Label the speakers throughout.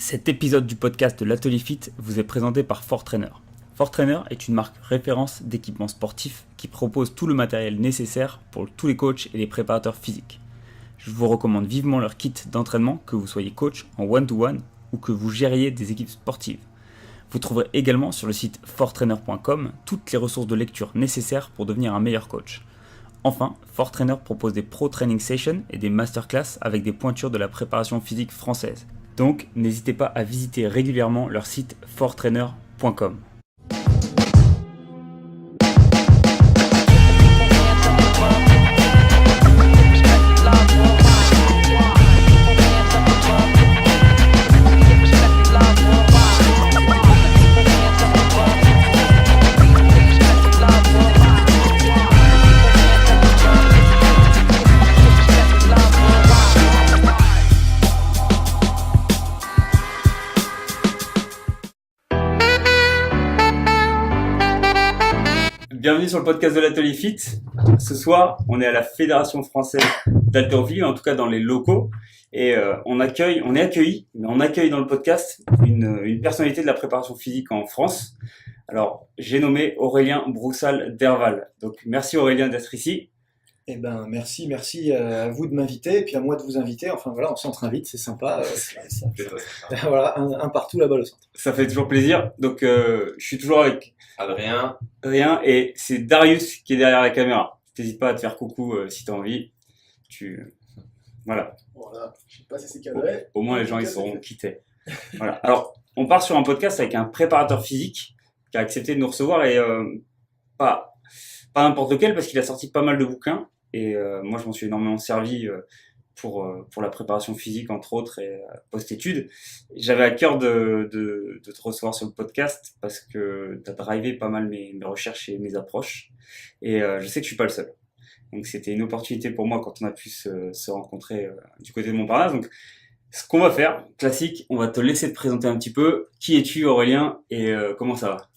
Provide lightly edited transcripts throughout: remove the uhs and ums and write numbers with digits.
Speaker 1: Cet épisode du podcast de l'Atelier Fit vous est présenté par Fortrainer. Fortrainer est une marque référence d'équipements sportifs qui propose tout le matériel nécessaire pour tous les coachs et les préparateurs physiques. Je vous recommande vivement leur kit d'entraînement, que vous soyez coach en one-to-one ou que vous gériez des équipes sportives. Vous trouverez également sur le site fortrainer.com toutes les ressources de lecture nécessaires pour devenir un meilleur coach. Enfin, Fortrainer propose des Pro Training Sessions et des Masterclass avec des pointures de la préparation physique française. Donc, n'hésitez pas à visiter régulièrement leur site fortrainer.com. Bienvenue sur le podcast de l'Atelier Fit. Ce soir, on est à la Fédération française d'haltérophilie, en tout cas dans les locaux, et on accueille dans le podcast une personnalité de la préparation physique en France. Alors, j'ai nommé Aurélien Broussal-Derval. Donc, merci Aurélien d'être ici.
Speaker 2: Eh ben, merci à vous de m'inviter, et puis à moi de vous inviter. Enfin voilà, on s'entre-invite, c'est sympa. Voilà, un partout là-bas le centre.
Speaker 1: Ça fait toujours plaisir. Donc, je suis toujours avec
Speaker 3: Adrien,
Speaker 1: et c'est Darius qui est derrière la caméra. N'hésite pas à te faire coucou si tu as envie. Voilà.
Speaker 2: Voilà, je sais pas si c'est cadré.
Speaker 1: Au moins, les gens ils sauront qui t'es. Voilà. Alors, on part sur un podcast avec un préparateur physique qui a accepté de nous recevoir et pas n'importe lequel parce qu'il a sorti pas mal de bouquins et moi je m'en suis énormément servi pour la préparation physique entre autres et post-études. J'avais à cœur de te recevoir sur le podcast parce que tu as drivé pas mal mes recherches et mes approches et je sais que je suis pas le seul. Donc c'était une opportunité pour moi quand on a pu se rencontrer du côté de Montparnasse. Donc ce qu'on va faire, classique, on va te laisser te présenter un petit peu. Qui es-tu Aurélien et comment ça va ?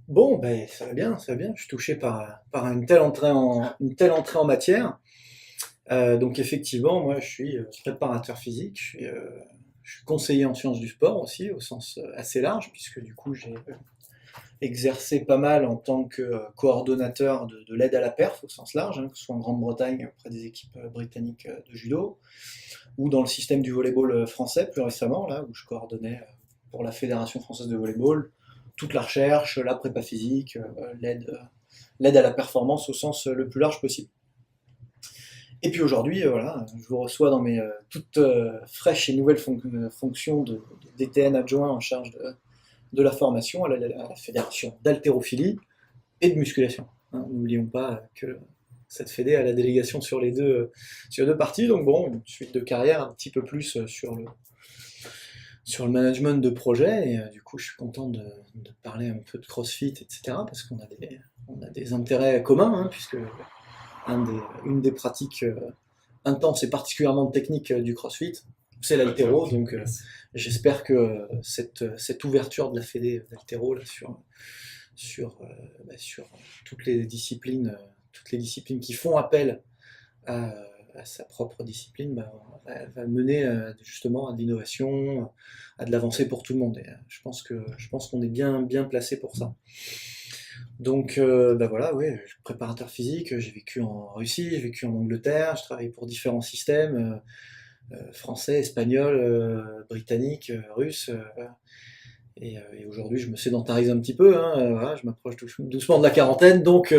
Speaker 2: Bon, ben ça va bien. Je suis touché par une telle entrée en matière. Donc effectivement, moi je suis préparateur physique, je suis conseiller en sciences du sport aussi, au sens assez large, puisque du coup j'ai exercé pas mal en tant que coordonnateur de l'aide à la perf, au sens large, que ce soit en Grande-Bretagne auprès des équipes britanniques de judo, ou dans le système du volleyball français plus récemment, là où je coordonnais pour la Fédération française de volleyball toute la recherche, la prépa physique, l'aide à la performance au sens le plus large possible. Et puis aujourd'hui, voilà, je vous reçois dans mes toutes fraîches et nouvelles fonctions de DTN adjoint en charge de la formation à la Fédération d'haltérophilie et de musculation. N'oublions pas que cette fédé a la délégation sur les deux parties, donc bon, une suite de carrière un petit peu plus sur le management de projet, et du coup je suis content de parler un peu de CrossFit, etc., parce qu'on a des intérêts communs, puisque une des pratiques intenses et particulièrement techniques du CrossFit, c'est l'haltéro, donc j'espère que cette ouverture de la fédé d'haltéro là, sur toutes les disciplines qui font appel à sa propre discipline, va mener justement à de l'innovation, à de l'avancée pour tout le monde. Et je pense qu'on est bien placé pour ça. Donc voilà, oui, je suis préparateur physique, j'ai vécu en Russie, j'ai vécu en Angleterre, je travaille pour différents systèmes, français, espagnol, britannique, russe, et aujourd'hui je me sédentarise un petit peu, voilà, je m'approche doucement de la quarantaine, donc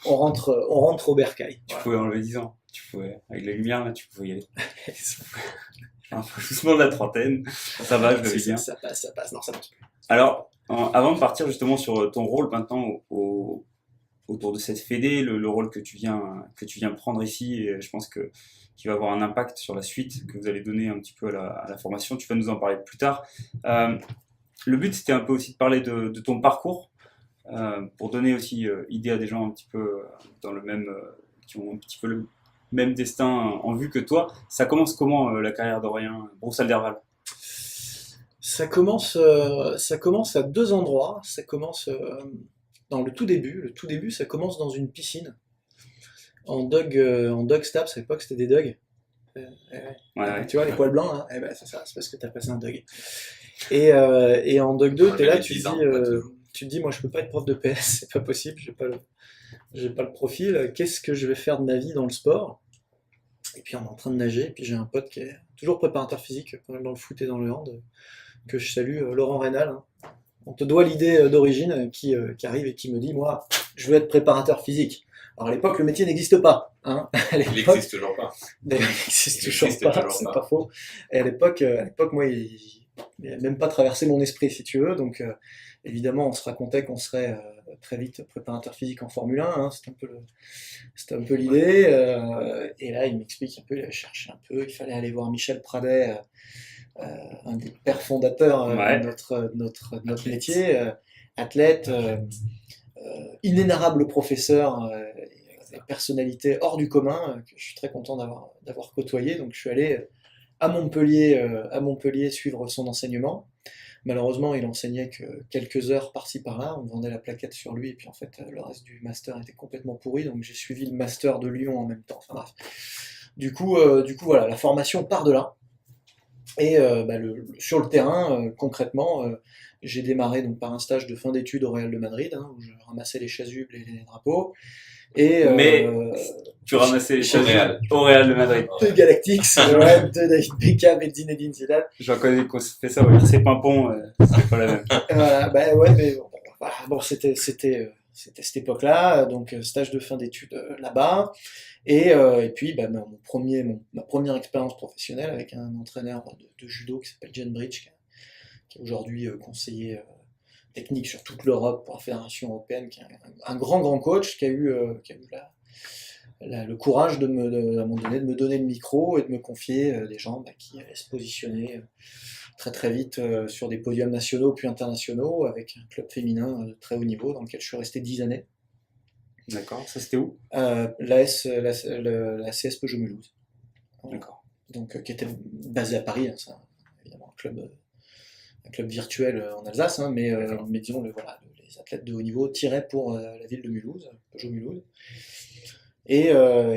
Speaker 2: on rentre au bercail.
Speaker 1: Tu pouvais enlever 10 ans, tu pouvais, avec la lumière là, tu pouvais y aller. Un peu doucement de la trentaine, ça va, je le vis bien.
Speaker 2: Ça passe, non ça passe plus.
Speaker 1: Alors, avant de partir justement sur ton rôle maintenant autour de cette fédé, le rôle que tu viens prendre ici, et je pense qu'il va avoir un impact sur la suite que vous allez donner un petit peu à la formation, tu vas nous en parler plus tard. Le but c'était un peu aussi de parler de ton parcours, pour donner aussi idée à des gens un petit peu dans le même, qui ont un petit peu le même destin en vue que toi. Ça commence comment la carrière d'Aurélien Broussal-Derval ?
Speaker 2: Ça commence à deux endroits. Ça commence dans le tout début. Le tout début, ça commence dans une piscine en dog stabs. À l'époque, c'était des dogs.
Speaker 1: Ouais.
Speaker 2: Tu vois, les poils blancs, hein, eh ben, c'est ça, c'est parce que tu as passé un DUG. Et en Doc 2, tu es là, tu te dis, moi je peux pas être prof de PS, c'est pas possible, j'ai pas le profil, qu'est-ce que je vais faire de ma vie dans le sport? Et puis on est en train de nager, et puis j'ai un pote qui est toujours préparateur physique, pas mal dans le foot et dans le hand, que je salue, Laurent Rénal, hein. On te doit l'idée d'origine qui arrive et qui me dit, moi, je veux être préparateur physique. Alors à l'époque, le métier n'existe pas, hein.
Speaker 3: Il n'existe toujours pas.
Speaker 2: Il n'existe toujours pas, c'est pas faux. Et à l'époque, moi, il n'a même pas traversé mon esprit, si tu veux. Donc, évidemment, on se racontait qu'on serait très vite préparateur physique en Formule 1. Hein, c'était un peu l'idée. Et là, il m'explique un peu, il avait cherché un peu. Il fallait aller voir Michel Pradet, un des pères fondateurs de notre métier, athlète, inénarrable professeur, personnalité hors du commun, que je suis très content d'avoir côtoyé. Donc je suis allé à Montpellier suivre son enseignement. Malheureusement, il enseignait que quelques heures par-ci par-là, on vendait la plaquette sur lui, et puis en fait, le reste du master était complètement pourri, donc j'ai suivi le master de Lyon en même temps. Enfin bref. Du coup, voilà, la formation part de là. Et sur le terrain, concrètement, j'ai démarré donc par un stage de fin d'études au Real de Madrid, hein, où je ramassais les chasubles et les drapeaux.
Speaker 1: Mais tu ramassais les chasubles au Real de Madrid.
Speaker 2: Deux Galactics, de David Beckham et Zinedine Zidane.
Speaker 1: J'en connais qu'on fait ça au lycée Pimpon, c'est pas la même.
Speaker 2: Voilà, mais bon, c'était cette époque-là, donc stage de fin d'études là-bas. Et puis ma première expérience professionnelle avec un entraîneur de judo qui s'appelle Jen Bridge, qui est aujourd'hui conseiller technique sur toute l'Europe pour la Fédération européenne, qui est un grand coach qui a eu le courage à un moment donné de me donner le micro et de me confier des gens qui allaient se positionner très très vite sur des podiums nationaux puis internationaux avec un club féminin de très haut niveau dans lequel je suis resté 10 années.
Speaker 1: D'accord, ça c'était où?
Speaker 2: La CS Peugeot-Mulhouse.
Speaker 1: D'accord.
Speaker 2: Donc, qui était basé à Paris, hein, c'est évidemment un club virtuel en Alsace, hein, mais disons, les athlètes de haut niveau tiraient pour la ville de Mulhouse, Peugeot-Mulhouse. Et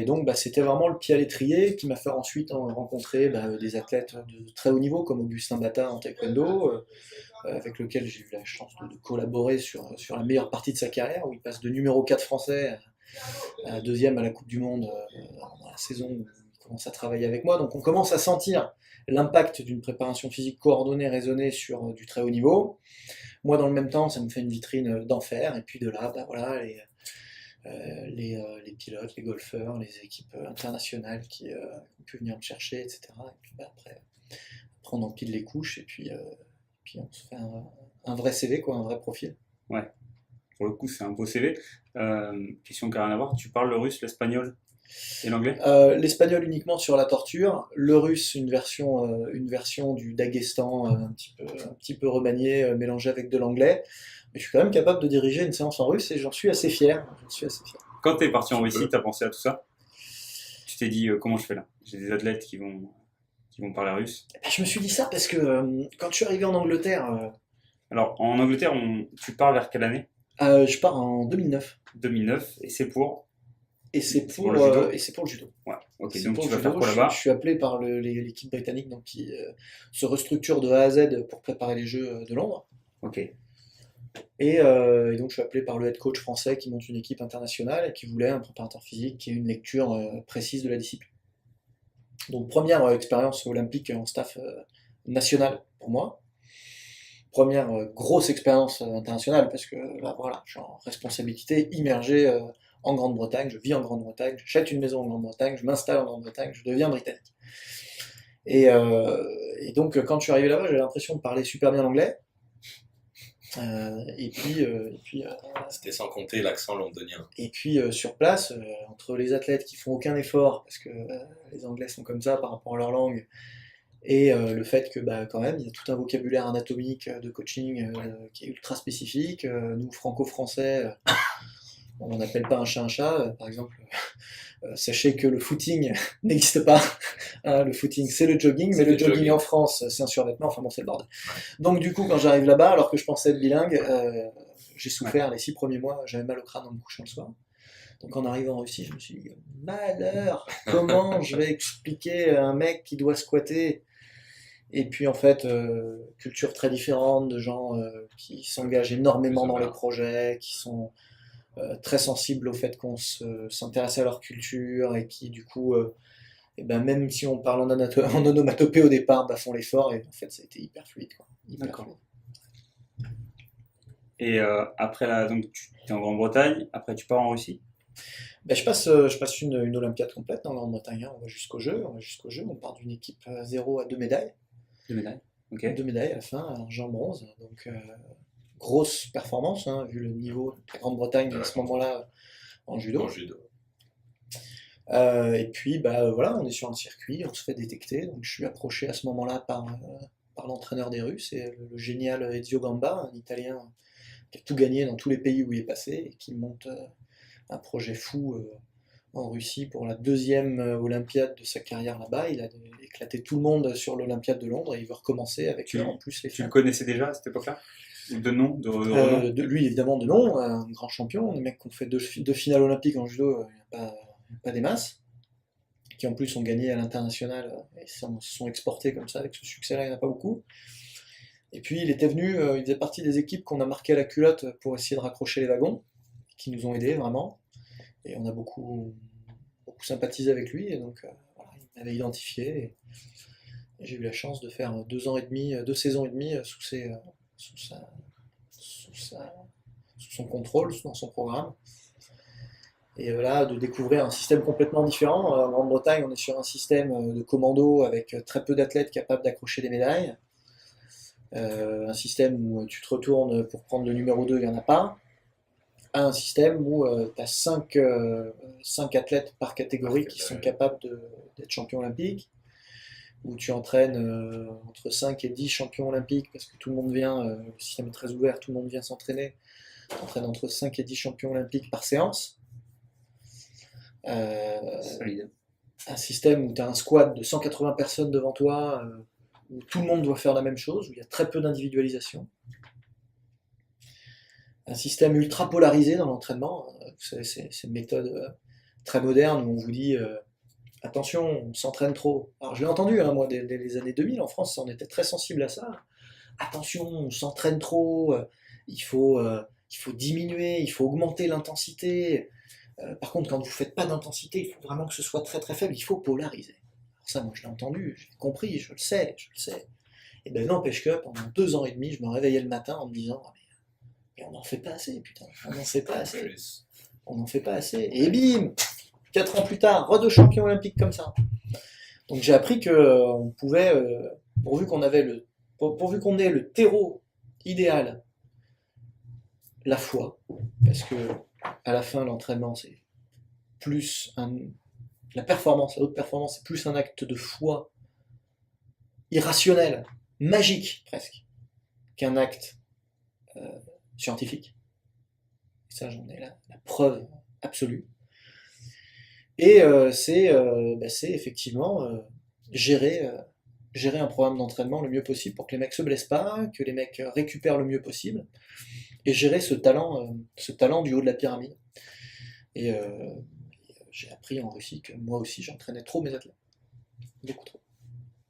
Speaker 2: donc, c'était vraiment le pied à l'étrier qui m'a fait ensuite rencontrer des athlètes de très haut niveau, comme Augustin Bata en taekwondo, avec lequel j'ai eu la chance de collaborer sur la meilleure partie de sa carrière, où il passe de numéro 4 français à deuxième à la Coupe du Monde dans la saison où il commence à travailler avec moi. Donc on commence à sentir l'impact d'une préparation physique coordonnée, raisonnée sur du très haut niveau. Moi, dans le même temps, ça me fait une vitrine d'enfer, et puis de là, les pilotes, les golfeurs, les équipes internationales qui ont pu venir me chercher, etc. Et puis après on empile les couches, et puis on se fait un vrai CV, un vrai profil.
Speaker 1: Ouais, pour le coup c'est un beau CV. Question qui n'a rien à voir, tu parles le russe, l'espagnol et l'anglais?
Speaker 2: L'espagnol uniquement sur la torture, le russe une version du Daghestan un petit peu remanié, mélangé avec de l'anglais. Mais je suis quand même capable de diriger une séance en russe et j'en suis assez fier.
Speaker 1: Quand tu es parti en Russie, tu as pensé à tout ça? Tu t'es dit comment je fais là? J'ai des athlètes qui vont parler russe.
Speaker 2: Je me suis dit ça parce que quand je suis arrivé en Angleterre...
Speaker 1: Alors, en Angleterre, tu pars vers quelle année?
Speaker 2: Je pars en 2009.
Speaker 1: 2009, et c'est pour?
Speaker 2: Et c'est pour le judo.
Speaker 1: Ouais, ok, donc tu vas faire quoi là-bas?
Speaker 2: Je suis appelé par l'équipe britannique donc, qui se restructure de A à Z pour préparer les Jeux de Londres.
Speaker 1: Ok.
Speaker 2: Et donc je suis appelé par le head coach français qui monte une équipe internationale et qui voulait un préparateur physique qui ait une lecture précise de la discipline. Donc première expérience olympique en staff national pour moi. Première grosse expérience internationale parce que là voilà, je suis en responsabilité immergé en Grande-Bretagne, je vis en Grande-Bretagne, j'achète une maison en Grande-Bretagne, je m'installe en Grande-Bretagne, je deviens britannique. Et donc quand je suis arrivé là-bas, j'avais l'impression de parler super bien l'anglais. Et puis
Speaker 3: c'était sans compter l'accent londonien.
Speaker 2: Et puis sur place, entre les athlètes qui font aucun effort parce que les Anglais sont comme ça par rapport à leur langue, et le fait que quand même il y a tout un vocabulaire anatomique de coaching qui est ultra spécifique. Nous franco-français, on n'appelle pas un chat un chat. Par exemple, sachez que le footing n'existe pas. Le footing, c'est le jogging, mais le jogging en France, c'est un survêtement, enfin bon, c'est le bordel. Donc du coup, quand j'arrive là-bas, alors que je pensais être bilingue, j'ai souffert les 6 premiers mois, j'avais mal au crâne en me couchant le soir. Donc en arrivant en Russie, je me suis dit, malheur, comment je vais expliquer à un mec qui doit squatter? Et puis en fait, culture très différente, de gens qui s'engagent énormément dans les projets, qui sont très sensibles au fait qu'on s'intéresse à leur culture et qui du coup, et ben, même si on parle en onomatopée au départ, bah, font l'effort et en fait ça a été hyper fluide, quoi. Hyper
Speaker 1: D'accord.
Speaker 2: fluide.
Speaker 1: Et après donc tu es en Grande-Bretagne, après tu pars en Russie?
Speaker 2: Ben, je passe une Olympiade complète dans la Grande-Bretagne, hein. On part d'une équipe 0 à 2 médailles.
Speaker 1: 2 médailles. Ok.
Speaker 2: 2 médailles à la fin, argent, bronze. Donc grosse performance, hein, vu le niveau de la Grande-Bretagne à ce moment-là en judo.
Speaker 3: En judo.
Speaker 2: Et puis bah, voilà, on est sur un circuit, on se fait détecter. Donc je suis approché à ce moment-là par l'entraîneur des Russes, et le génial Ezio Gamba, un Italien qui a tout gagné dans tous les pays où il est passé et qui monte un projet fou en Russie pour la deuxième Olympiade de sa carrière là-bas. Il a éclaté tout le monde sur l'Olympiade de Londres et il veut recommencer avec en plus les
Speaker 1: Tu le
Speaker 2: femmes.
Speaker 1: connaissais déjà à cette époque-là? Ou de nom, de renom?
Speaker 2: De lui évidemment de nom, un grand champion, des mecs qui ont fait deux finales olympiques en judo, il n'y a pas des masses, qui en plus ont gagné à l'international et se sont exportés comme ça avec ce succès-là, il n'y en a pas beaucoup. Et puis il était venu, il faisait partie des équipes qu'on a marqué à la culotte pour essayer de raccrocher les wagons, qui nous ont aidés vraiment. Et on a beaucoup sympathisé avec lui, et donc voilà, il m'avait identifié. Et j'ai eu la chance de faire 2 saisons et demie sous son contrôle, dans son programme. Et là, de découvrir un système complètement différent. En Grande-Bretagne, on est sur un système de commando avec très peu d'athlètes capables d'accrocher des médailles. Un système où tu te retournes pour prendre le numéro 2, il n'y en a pas. Un système où tu as 5 athlètes par catégorie qui sont capables d'être champions olympiques, où tu entraînes entre 5 et 10 champions olympiques, parce que tout le monde vient, le système est très ouvert, tout le monde vient s'entraîner. Tu entraînes entre 5 et 10 champions olympiques par séance.
Speaker 1: Solide.
Speaker 2: Un système où tu as un squad de 180 personnes devant toi, où tout le monde doit faire la même chose, où il y a très peu d'individualisation. Un système ultra polarisé dans l'entraînement. Vous savez, c'est une méthode très moderne où on vous dit attention, on s'entraîne trop. Alors je l'ai entendu, hein, moi, dès les années 2000 en France, on était très sensible à ça. Attention, on s'entraîne trop, il faut diminuer, il faut augmenter l'intensité. Par contre, quand vous ne faites pas d'intensité, il faut vraiment que ce soit très très faible, il faut polariser. Alors ça, moi je l'ai entendu, j'ai compris, je le sais. Et ben n'empêche que pendant 2 ans et demi, je me réveillais le matin en me disant mais on n'en fait pas assez, putain, on n'en fait pas assez. On n'en fait pas assez. Et bim 4 ans plus tard, re 2 champions olympiques comme ça. Donc j'ai appris qu'on pouvait, pourvu qu'on ait le terreau idéal, la foi, parce que à la fin l'entraînement c'est plus la haute performance c'est plus un acte de foi irrationnel, magique presque, qu'un acte scientifique. Et ça j'en ai la preuve absolue. Et c'est effectivement gérer un programme d'entraînement le mieux possible pour que les mecs se blessent pas, que les mecs récupèrent le mieux possible, et gérer ce talent du haut de la pyramide. Et j'ai appris en Russie que moi aussi j'entraînais trop mes athlètes. Beaucoup trop.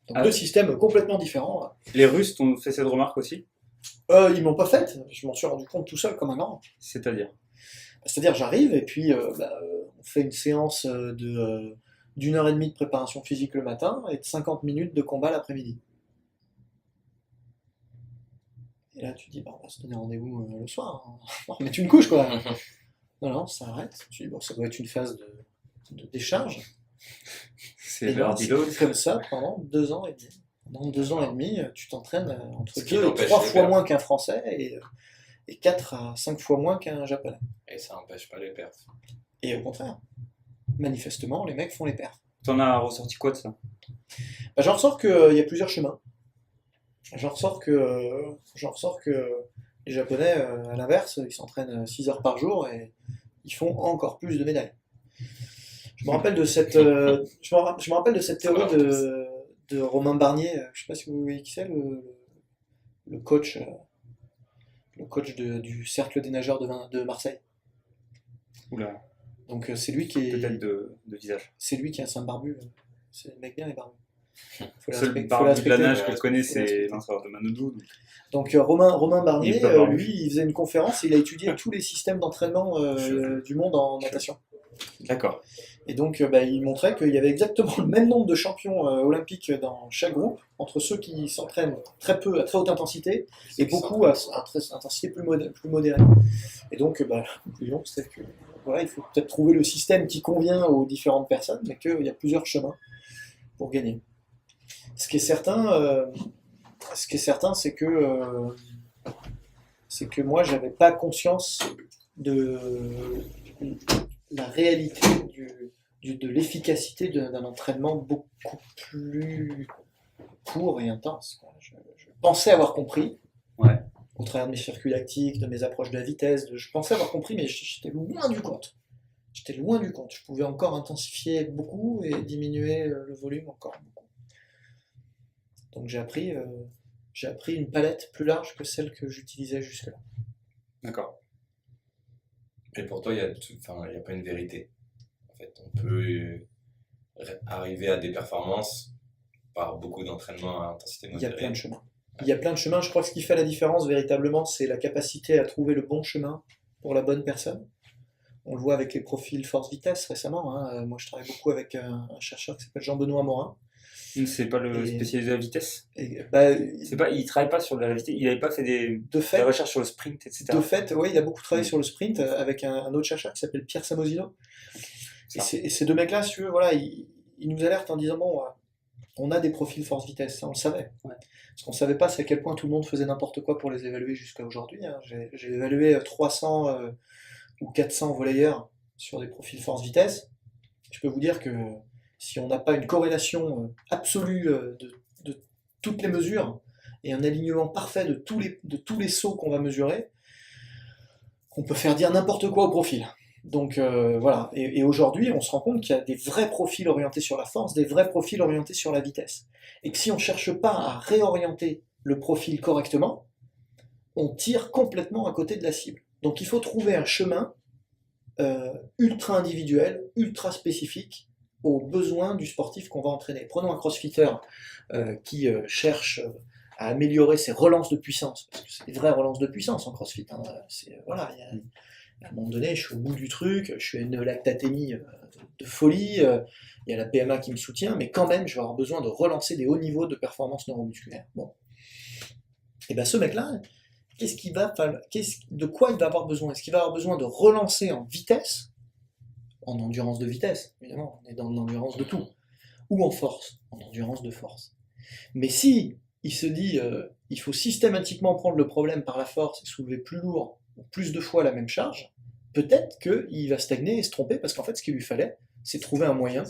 Speaker 2: Donc 2 systèmes complètement différents.
Speaker 1: Les Russes t'ont fait cette remarque aussi?
Speaker 2: Ils m'ont pas faite, je m'en suis rendu compte tout seul comme un an.
Speaker 1: C'est-à-dire?
Speaker 2: C'est-à-dire j'arrive et puis on fait une séance d'une heure et demie de préparation physique le matin et de 50 minutes de combat l'après-midi. Et là tu te dis on va se donner rendez-vous le soir, hein. On va remettre une couche quoi. Non, ça arrête. Tu dis ça doit être une phase de décharge.
Speaker 1: C'est
Speaker 2: Et
Speaker 1: l'heure
Speaker 2: là,
Speaker 1: dit
Speaker 2: c'est
Speaker 1: l'autre.
Speaker 2: comme ça pendant 2 ans et demi. Pendant 2 ans et demi, tu t'entraînes entre
Speaker 3: Ce qui
Speaker 2: 2 et
Speaker 3: n'empêche
Speaker 2: 3
Speaker 3: les
Speaker 2: fois
Speaker 3: perfs.
Speaker 2: moins qu'un Français et 4 à 5 fois moins qu'un Japonais.
Speaker 3: Et ça n'empêche pas les perfs.
Speaker 2: Et au contraire, manifestement, les mecs font les perfs.
Speaker 1: T'en as ressorti quoi de ça?
Speaker 2: Bah, j'en ressors qu'il y a plusieurs chemins. J'en ressors que les Japonais, à l'inverse, ils s'entraînent 6 heures par jour et ils font encore plus de médailles. Je me rappelle de cette théorie de Romain Barnier. Je sais pas si vous voyez qui c'est, le coach du cercle des nageurs de Marseille.
Speaker 1: Oula.
Speaker 2: Donc c'est lui qui est.
Speaker 1: Peut-être de visage.
Speaker 2: C'est lui qui a un barbu. C'est le mec bien les barbus.
Speaker 1: Le seul barbu de la nage que je connais, c'est l'entraîneur de Manodou.
Speaker 2: Donc Romain Barnier,
Speaker 1: Il est pas barbu.
Speaker 2: lui, il faisait une conférence et il a étudié tous les systèmes d'entraînement du monde en natation.
Speaker 1: D'accord.
Speaker 2: Et donc il montrait qu'il y avait exactement le même nombre de champions olympiques dans chaque groupe, entre ceux qui s'entraînent très peu, à très haute intensité, et beaucoup à intensité plus modérée. Et donc la conclusion, c'est que voilà, il faut peut-être trouver le système qui convient aux différentes personnes, mais qu'il y a plusieurs chemins pour gagner. Ce qui est certain, c'est que moi, j'avais pas conscience de la réalité de l'efficacité d'un entraînement beaucoup plus court et intense, quoi. Je pensais avoir compris,
Speaker 1: Ouais.
Speaker 2: au travers de mes circuits lactiques, de mes approches de la vitesse, je pensais avoir compris, mais j'étais loin du compte. J'étais loin du compte. Je pouvais encore intensifier beaucoup et diminuer le volume encore beaucoup. Donc j'ai appris une palette plus large que celle que j'utilisais jusque-là.
Speaker 1: D'accord.
Speaker 3: Et pour toi, il n'y a pas une vérité. En fait, on peut arriver à des performances par beaucoup d'entraînement à intensité
Speaker 2: Il y a
Speaker 3: modérée.
Speaker 2: plein de chemins. Il y a plein de chemins. Je crois que ce qui fait la différence véritablement, c'est la capacité à trouver le bon chemin pour la bonne personne. On le voit avec les profils force-vitesse récemment. Moi, je travaille beaucoup avec un chercheur qui s'appelle Jean-Benoît Morin.
Speaker 1: C'est pas le spécialisé de la vitesse. Il travaille pas sur la vitesse. Il n'avait pas fait des recherches sur le sprint, etc.
Speaker 2: De fait, oui, il a beaucoup travaillé sur le sprint avec un autre chercheur qui s'appelle Pierre Samosino. Et ces deux mecs-là, si tu veux, voilà, ils nous alertent en disant bon, on a des profils force-vitesse, ça on le savait.
Speaker 1: Ouais.
Speaker 2: Ce qu'on ne savait pas, c'est à quel point tout le monde faisait n'importe quoi pour les évaluer jusqu'à aujourd'hui. J'ai évalué 300 ou 400 volleyeurs sur des profils force-vitesse. Je peux vous dire que si on n'a pas une corrélation absolue de toutes les mesures et un alignement parfait de tous les sauts qu'on va mesurer, on peut faire dire n'importe quoi au profil. Donc voilà, et aujourd'hui on se rend compte qu'il y a des vrais profils orientés sur la force, des vrais profils orientés sur la vitesse. Et que si on ne cherche pas à réorienter le profil correctement, on tire complètement à côté de la cible. Donc il faut trouver un chemin ultra individuel, ultra spécifique aux besoins du sportif qu'on va entraîner. Prenons un crossfitter qui cherche à améliorer ses relances de puissance, parce que c'est des vraies relances de puissance en crossfit. Voilà, à un moment donné, je suis au bout du truc, je suis à une lactatémie de folie, il y a la PMA qui me soutient, mais quand même, je vais avoir besoin de relancer des hauts niveaux de performance neuromusculaire. Bon. Et bien ce mec-là, de quoi il va avoir besoin? Est-ce qu'il va avoir besoin de relancer en vitesse, en endurance de vitesse, évidemment, on est dans l'endurance de tout, ou en force, en endurance de force. Mais si il se dit, il faut systématiquement prendre le problème par la force et soulever plus lourd, plus de fois la même charge, peut-être qu'il va stagner et se tromper, parce qu'en fait, ce qu'il lui fallait, c'est trouver un moyen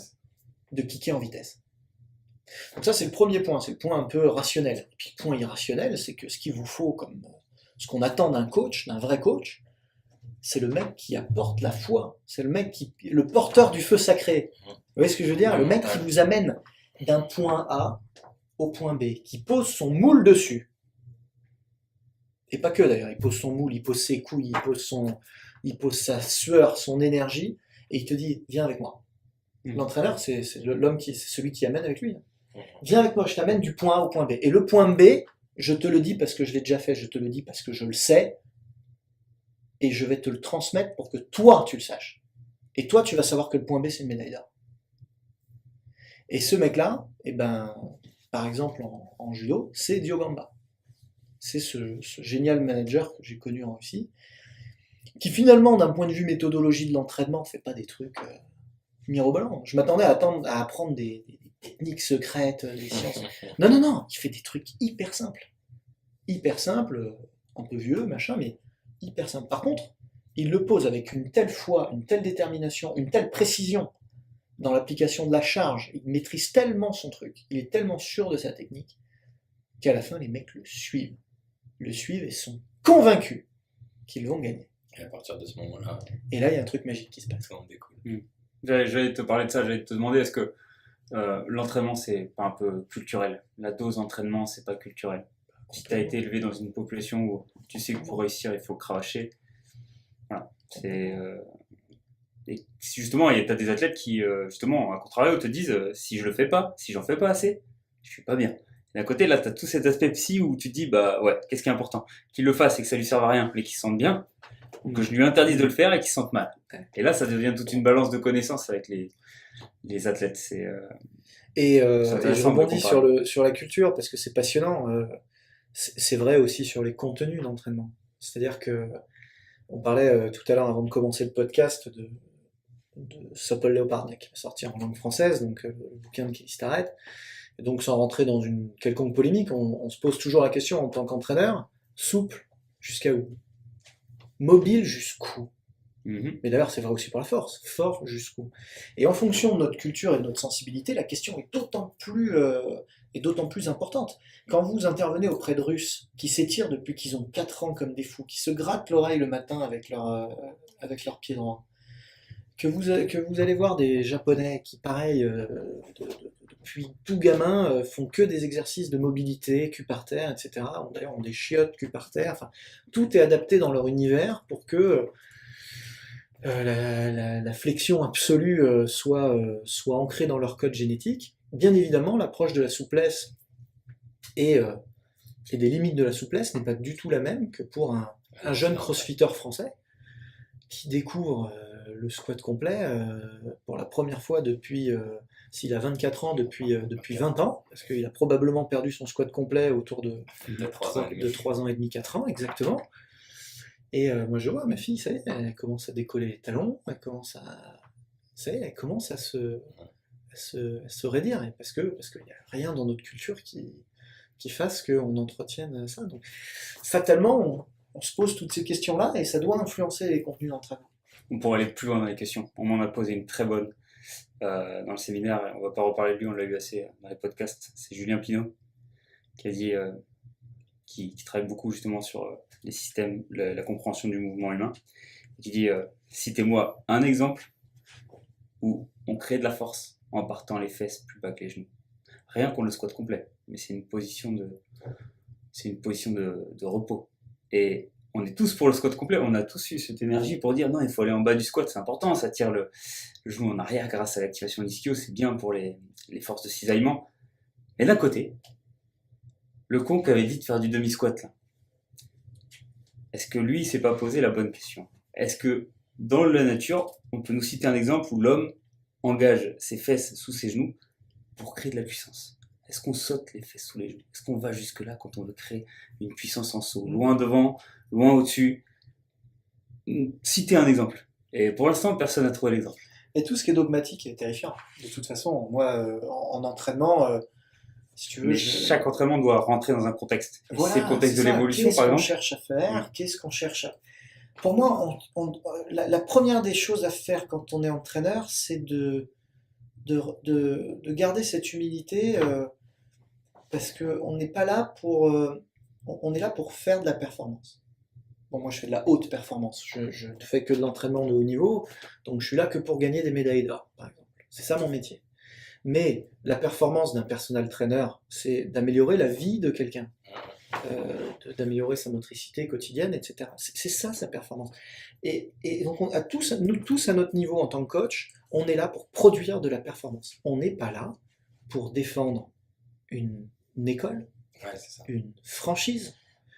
Speaker 2: de kicker en vitesse. Donc ça, c'est le premier point, c'est le point un peu rationnel. Et puis le point irrationnel, c'est que ce qu'il vous faut, comme ce qu'on attend d'un coach, d'un vrai coach, c'est le mec qui apporte la foi, c'est le porteur du feu sacré. Vous voyez ce que je veux dire? Le mec qui vous amène d'un point A au point B, qui pose son moule dessus. Et pas que d'ailleurs, il pose son moule, il pose ses couilles, il pose sa sueur, son énergie, et il te dit, viens avec moi. L'entraîneur, c'est celui qui amène avec lui. Viens avec moi, je t'amène du point A au point B. Et le point B, je te le dis parce que je l'ai déjà fait, je te le dis parce que je le sais, et je vais te le transmettre pour que toi, tu le saches. Et toi, tu vas savoir que le point B, c'est une médaille d'or. Et ce mec-là, par exemple, en judo, c'est Dio Gamba. C'est ce génial manager que j'ai connu en Russie, qui finalement, d'un point de vue méthodologie de l'entraînement, fait pas des trucs mirobolants. Je m'attendais à apprendre des techniques secrètes, des sciences. Non, il fait des trucs hyper simples. Hyper simples, un peu vieux, machin, mais hyper simples. Par contre, il le pose avec une telle foi, une telle détermination, une telle précision dans l'application de la charge. Il maîtrise tellement son truc, il est tellement sûr de sa technique, qu'à la fin, les mecs le suivent et sont convaincus qu'ils vont gagner.
Speaker 3: Et à partir de ce moment-là...
Speaker 2: Et là, il y a un truc magique qui se passe.
Speaker 3: Ça en découle.
Speaker 1: J'allais te parler de ça, j'allais te demander, est-ce que l'entraînement, c'est pas un peu culturel? La dose d'entraînement, c'est pas culturel? Si tu as été élevé dans une population où tu sais que pour réussir, il faut cravacher, voilà. Et justement, t'as des athlètes qui, justement, à contrario, te disent si je le fais pas, si j'en fais pas assez, je suis pas bien. Et d'un côté, là, t'as tout cet aspect psy où tu te dis, bah ouais, qu'est-ce qui est important? Qu'il le fasse et que ça lui serve à rien, mais qu'il se sente bien, ou que je lui interdise de le faire et qu'il se sente mal. Et là, ça devient toute une balance de connaissances avec les athlètes.
Speaker 2: Et
Speaker 1: C'est
Speaker 2: je
Speaker 1: intéressant de
Speaker 2: rebondis
Speaker 1: comparer.
Speaker 2: sur la culture parce que c'est passionnant. C'est vrai aussi sur les contenus d'entraînement. C'est-à-dire que on parlait tout à l'heure avant de commencer le podcast de Sopel Leopardnek, qui va sortir en langue française, donc le bouquin de Kelly Starrett. Et donc sans rentrer dans une quelconque polémique, on se pose toujours la question en tant qu'entraîneur, souple jusqu'à où? Mobile jusqu'où?
Speaker 1: Mhm.
Speaker 2: Mais d'ailleurs, c'est vrai aussi pour la force, fort jusqu'où. Et en fonction de notre culture et de notre sensibilité, la question est d'autant plus importante. Quand vous intervenez auprès de Russes qui s'étirent depuis qu'ils ont 4 ans comme des fous, qui se grattent l'oreille le matin avec leur pied droit, que vous allez voir des Japonais qui, pareil, depuis tout gamin, font que des exercices de mobilité, cul par terre, etc. D'ailleurs, ont des chiottes cul par terre. Enfin, tout est adapté dans leur univers pour que la flexion absolue soit ancrée dans leur code génétique. Bien évidemment, l'approche de la souplesse et, euh, et des limites de la souplesse n'est pas du tout la même que pour un jeune crossfitter français qui découvre le squat complet pour la première fois depuis, s'il a 24 ans, depuis 20 ans, parce qu'il a probablement perdu son squat complet autour de 3 ans et demi, 4 ans, exactement. Et moi je vois, ma fille, ça y est, elle commence à décoller les talons, ça y est, elle commence à se raidir, et parce qu'il n'y a rien dans notre culture qui fasse qu'on entretienne ça. Donc fatalement, on se pose toutes ces questions-là, et ça doit influencer les contenus d'entraînement.
Speaker 1: On pourrait aller plus loin dans les questions. On m'en a posé une très bonne dans le séminaire. On va pas reparler de lui, on l'a eu assez dans les podcasts. C'est Julien Pinault qui a dit, qui travaille beaucoup justement sur les systèmes, la compréhension du mouvement humain. Qui dit citez-moi un exemple où on crée de la force en partant les fesses plus bas que les genoux. Rien qu'on le squat complet, mais c'est une position de repos. Et on est tous pour le squat complet, on a tous eu cette énergie pour dire non, il faut aller en bas du squat, c'est important, ça tire le genou en arrière grâce à l'activation de l'ischio, c'est bien pour les forces de cisaillement. Et d'un côté, le con qui avait dit de faire du demi-squat là, est-ce que lui, il s'est pas posé la bonne question? Est-ce que dans la nature, on peut nous citer un exemple où l'homme engage ses fesses sous ses genoux pour créer de la puissance? Est-ce qu'on saute les fesses sous les genoux? Est-ce qu'on va jusque-là quand on veut créer une puissance en saut? Loin devant, loin au-dessus? Citez un exemple. Et pour l'instant, personne n'a trouvé l'exemple.
Speaker 2: Et tout ce qui est dogmatique est terrifiant. De toute façon, moi, en entraînement, si tu veux...
Speaker 1: Mais chaque entraînement doit rentrer dans un contexte. Et
Speaker 2: voilà,
Speaker 1: c'est le contexte de l'évolution, par exemple.
Speaker 2: Qu'est-ce qu'on cherche à faire? Qu'est-ce qu'on cherche à... Pour moi, la première des choses à faire quand on est entraîneur, c'est de garder cette humilité, parce qu'on n'est pas là on est là pour faire de la performance. Bon, moi je fais de la haute performance, je ne fais que de l'entraînement de haut niveau, donc je suis là que pour gagner des médailles d'or, par exemple. C'est ça mon métier. Mais la performance d'un personal trainer, c'est d'améliorer la vie de quelqu'un, d'améliorer sa motricité quotidienne, etc. C'est ça sa performance. Et donc nous tous à notre niveau en tant que coach, on est là pour produire de la performance. On n'est pas là pour défendre une école, une franchise,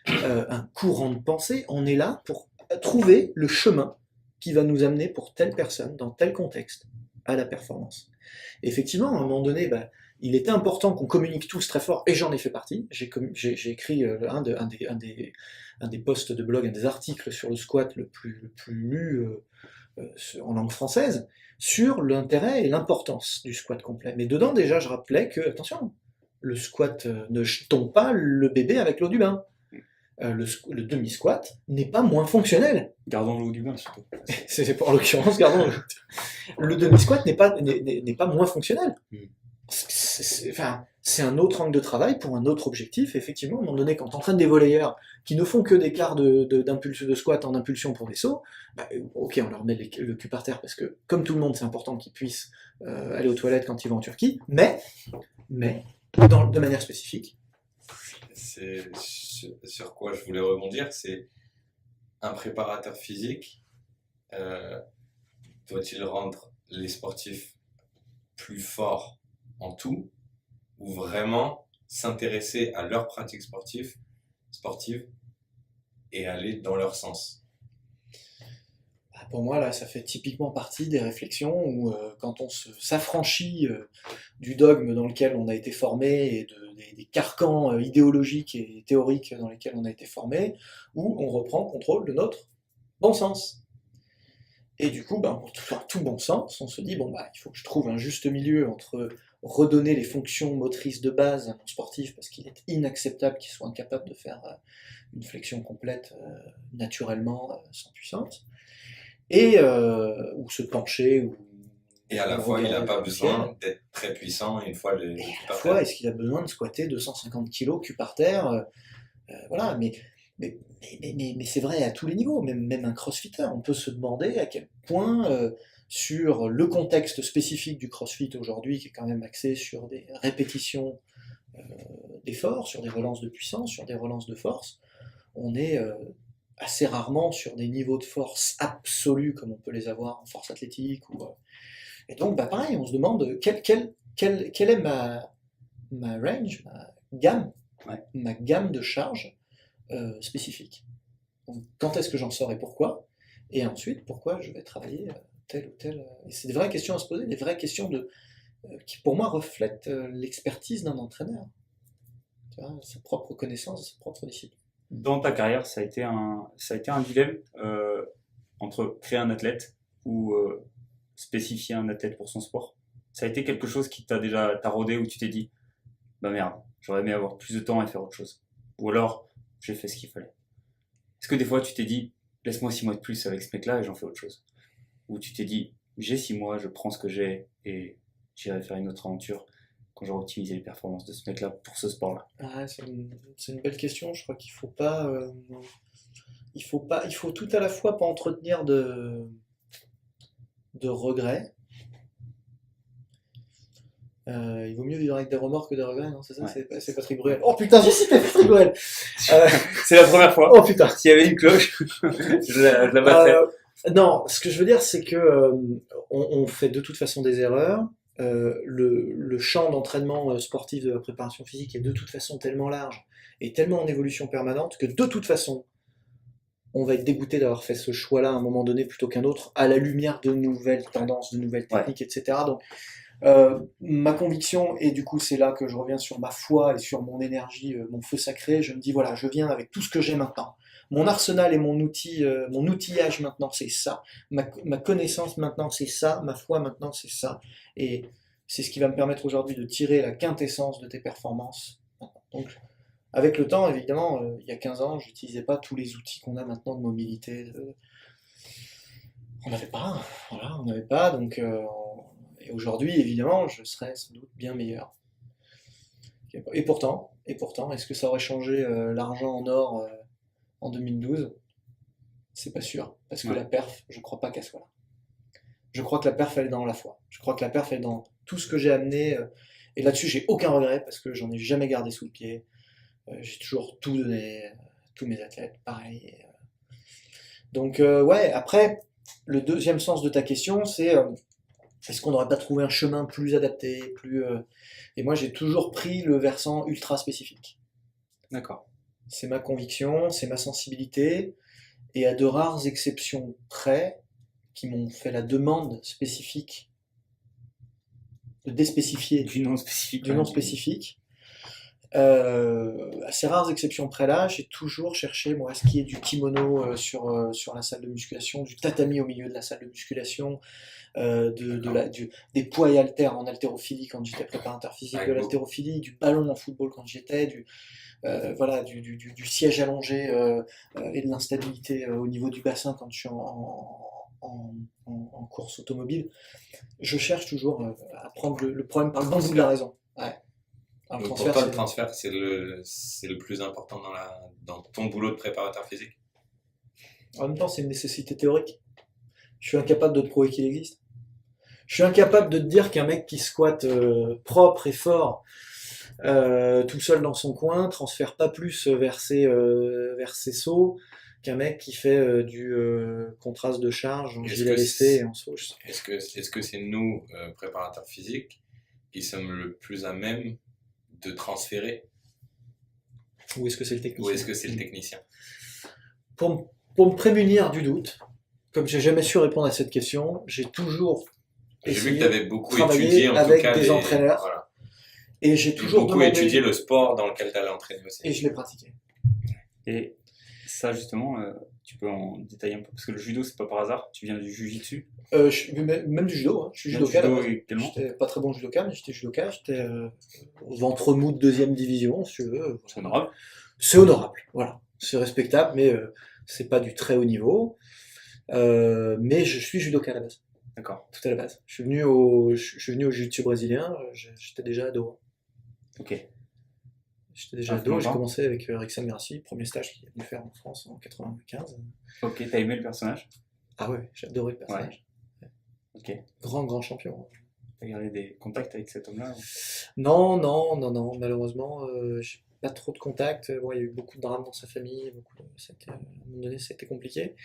Speaker 2: un courant de pensée. On est là pour trouver le chemin qui va nous amener pour telle personne, dans tel contexte, à la performance. Et effectivement, à un moment donné, il était important qu'on communique tous très fort, et j'en ai fait partie. J'ai écrit un des posts de blog, un des articles sur le squat le plus lu en langue française, sur l'intérêt et l'importance du squat complet. Mais dedans, déjà, je rappelais que, attention, le squat ne jetons pas le bébé avec l'eau du bain. Le demi-squat n'est pas moins fonctionnel.
Speaker 1: Gardons l'eau du bain, surtout.
Speaker 2: C'est en l'occurrence, gardons le demi-squat n'est pas moins fonctionnel. C'est un autre angle de travail pour un autre objectif. Effectivement, à un moment donné, quand tu entraînes des volleyeurs qui ne font que des quarts d'impulsion de squat en impulsion pour des sauts, ok, on leur met le cul par terre parce que, comme tout le monde, c'est important qu'ils puissent aller aux toilettes quand ils vont en Turquie, mais de manière spécifique.
Speaker 3: C'est sur quoi je voulais rebondir, c'est un préparateur physique doit-il rendre les sportifs plus forts en tout, ou vraiment s'intéresser à leur pratique sportive et aller dans leur sens?
Speaker 2: Pour moi, là, ça fait typiquement partie des réflexions où, quand on s'affranchit du dogme dans lequel on a été formé et des carcans idéologiques et théoriques dans lesquels on a été formé, où on reprend le contrôle de notre bon sens. Et du coup, pour tout bon sens, on se dit, il faut que je trouve un juste milieu entre redonner les fonctions motrices de base à mon sportif, parce qu'il est inacceptable qu'il soit incapable de faire une flexion complète naturellement, sans puissance, et ou se pencher,
Speaker 3: Et à la fois, il n'a pas besoin d'être très puissant une fois le
Speaker 2: et à la fois, est-ce qu'il a besoin de squatter 250 kg cul par terre, voilà, mais c'est vrai à tous les niveaux, même un crossfitter, on peut se demander à quel point, sur le contexte spécifique du crossfit aujourd'hui, qui est quand même axé sur des répétitions d'efforts, sur des relances de puissance, sur des relances de force, on est assez rarement sur des niveaux de force absolus comme on peut les avoir en force athlétique. Et donc, pareil, on se demande quelle est ma range, ma gamme de charge spécifique. Donc, quand est-ce que j'en sors et pourquoi? Et ensuite, pourquoi je vais travailler tel ou tel. Et c'est des vraies questions à se poser, des vraies questions qui, pour moi, reflètent l'expertise d'un entraîneur. Tu vois, sa propre connaissance, sa propre discipline.
Speaker 1: Dans ta carrière, ça a été un dilemme entre créer un athlète ou spécifier un athlète pour son sport. Ça a été quelque chose qui t'a déjà taraudé, où tu t'es dit, merde, j'aurais aimé avoir plus de temps et faire autre chose. Ou alors, j'ai fait ce qu'il fallait. Est-ce que des fois tu t'es dit, laisse-moi 6 mois de plus avec ce mec-là et j'en fais autre chose? Ou tu t'es dit, j'ai 6 mois, je prends ce que j'ai et j'irai faire une autre aventure quand j'aurai optimisé les performances de ce mec-là pour ce sport-là?
Speaker 2: C'est une belle question. Je crois qu'il faut pas, il faut tout à la fois pas entretenir de regrets. Il vaut mieux vivre avec des remords que des regrets, non? C'est ça,
Speaker 1: Ouais.
Speaker 2: c'est Patrick Bruel. Oh putain, j'ai cité Patrick Bruel.
Speaker 1: C'est la première fois.
Speaker 2: Oh putain.
Speaker 1: S'il y avait une cloche, je la battrais.
Speaker 2: Non, ce que je veux dire, c'est que on fait de toute façon des erreurs. Le champ d'entraînement sportif de la préparation physique est de toute façon tellement large et tellement en évolution permanente que de toute façon, on va être dégoûté d'avoir fait ce choix-là à un moment donné plutôt qu'un autre, à la lumière de nouvelles tendances, de nouvelles techniques, etc. Donc, ma conviction, et du coup c'est là que je reviens sur ma foi et sur mon énergie, mon feu sacré, je me dis voilà, je viens avec tout ce que j'ai maintenant. Mon arsenal et mon outillage maintenant c'est ça, ma connaissance maintenant c'est ça, ma foi maintenant c'est ça, et c'est ce qui va me permettre aujourd'hui de tirer la quintessence de tes performances. Donc avec le temps évidemment, il y a 15 ans j'utilisais pas tous les outils qu'on a maintenant de mobilité, on n'avait pas, donc et aujourd'hui, évidemment, je serais sans doute bien meilleur. Et pourtant, est-ce que ça aurait changé l'argent en or en 2012? C'est pas sûr, parce que la perf, je crois pas qu'elle soit là. Je crois que la perf, elle est dans la foi. Je crois que la perf, elle est dans tout ce que j'ai amené. Et là-dessus, j'ai aucun regret, parce que j'en ai jamais gardé sous le pied. J'ai toujours tout donné, tous mes athlètes, pareil. Donc, après, le deuxième sens de ta question, c'est... est-ce qu'on n'aurait pas trouvé un chemin plus adapté, Et moi, j'ai toujours pris le versant ultra spécifique.
Speaker 1: D'accord.
Speaker 2: C'est ma conviction, c'est ma sensibilité, et à de rares exceptions près, qui m'ont fait la demande spécifique de déspécifier
Speaker 1: Du non spécifique.
Speaker 2: du non spécifique. À ces rares exceptions près là, j'ai toujours cherché moi ce qui est du kimono sur la salle de musculation, du tatami au milieu de la salle de musculation, des poids et haltères en haltérophilie quand j'étais préparateur physique de l'haltérophilie, du ballon en football quand j'y étais, du siège allongé et de l'instabilité au niveau du bassin quand je suis en course automobile. Je cherche toujours à prendre le problème par le bon bout de la raison. Ouais.
Speaker 3: Donc pour toi, le transfert, c'est le plus important dans ton boulot de préparateur physique?
Speaker 2: En même temps, c'est une nécessité théorique. Je suis incapable de te prouver qu'il existe. Je suis incapable de te dire qu'un mec qui squatte propre et fort, tout seul dans son coin, transfère pas plus vers ses sauts qu'un mec qui fait du contraste de charge en
Speaker 3: Est-ce
Speaker 2: gilet
Speaker 3: que
Speaker 2: lesté et en sauge.
Speaker 3: Est-ce que c'est nous, préparateurs physiques, qui sommes le plus à même de transférer,
Speaker 2: Ou est-ce que c'est le
Speaker 3: ou
Speaker 2: technicien?
Speaker 3: est-ce que c'est le technicien?
Speaker 2: Pour me prémunir du doute, comme j'ai jamais su répondre à cette question, j'ai toujours
Speaker 3: J'ai vu que
Speaker 2: essayé
Speaker 3: tu avais beaucoup
Speaker 2: travailler
Speaker 3: étudié, en tout
Speaker 2: avec
Speaker 3: cas,
Speaker 2: des entraîneurs.
Speaker 3: voilà.
Speaker 2: Et j'ai
Speaker 3: J'ai
Speaker 2: toujours
Speaker 3: beaucoup
Speaker 2: demandé
Speaker 3: étudié le sport dans lequel tu allais entraîner aussi.
Speaker 2: et je l'ai pratiqué.
Speaker 1: Et ça, justement, tu peux en détailler un peu, parce que le judo, c'est pas par hasard, tu viens du jujitsu.
Speaker 2: Même du judo, hein. Je suis
Speaker 1: Même
Speaker 2: judoka.
Speaker 1: judo
Speaker 2: là-bas.
Speaker 1: également.
Speaker 2: J'étais pas très bon judoka, mais j'étais judoka. J'étais au ventre mou de deuxième division, si tu veux.
Speaker 1: C'est honorable.
Speaker 2: C'est honorable, voilà. C'est respectable, mais c'est pas du très haut niveau. Mais je suis judoka à la base,
Speaker 1: D'accord.
Speaker 2: tout à la base. Je suis venu au jiu-jitsu brésilien, j'étais déjà ado.
Speaker 1: Ok.
Speaker 2: J'étais déjà
Speaker 1: Ah,
Speaker 2: ado, j'ai
Speaker 1: longtemps.
Speaker 2: commencé avec Rixen Gracie, premier stage qu'il a dû faire en France en 95.
Speaker 1: Ok, t'as aimé le personnage?
Speaker 2: Ah ouais, j'ai adoré le personnage.
Speaker 1: Ok.
Speaker 2: Grand champion.
Speaker 1: T'as gardé des contacts avec cet homme-là?
Speaker 2: Non, malheureusement, j'ai pas trop de contacts. Bon, il y a eu beaucoup de drames dans sa famille, à un moment donné, c'était compliqué.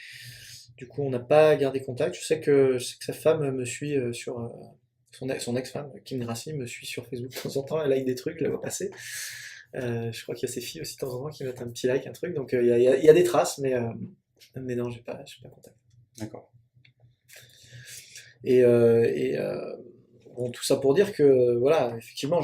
Speaker 2: Du coup, on n'a pas gardé contact. Je sais que sa femme me suit sur son ex-femme, Kim Gracie, me suit sur Facebook de temps en temps. Elle like des trucs, je la vois passer. Je crois qu'il y a ses filles aussi de temps en temps qui mettent un petit like, un truc. Donc il y a des traces, mais non, j'ai pas contact.
Speaker 1: D'accord.
Speaker 2: Bon, tout ça pour dire que, voilà, effectivement,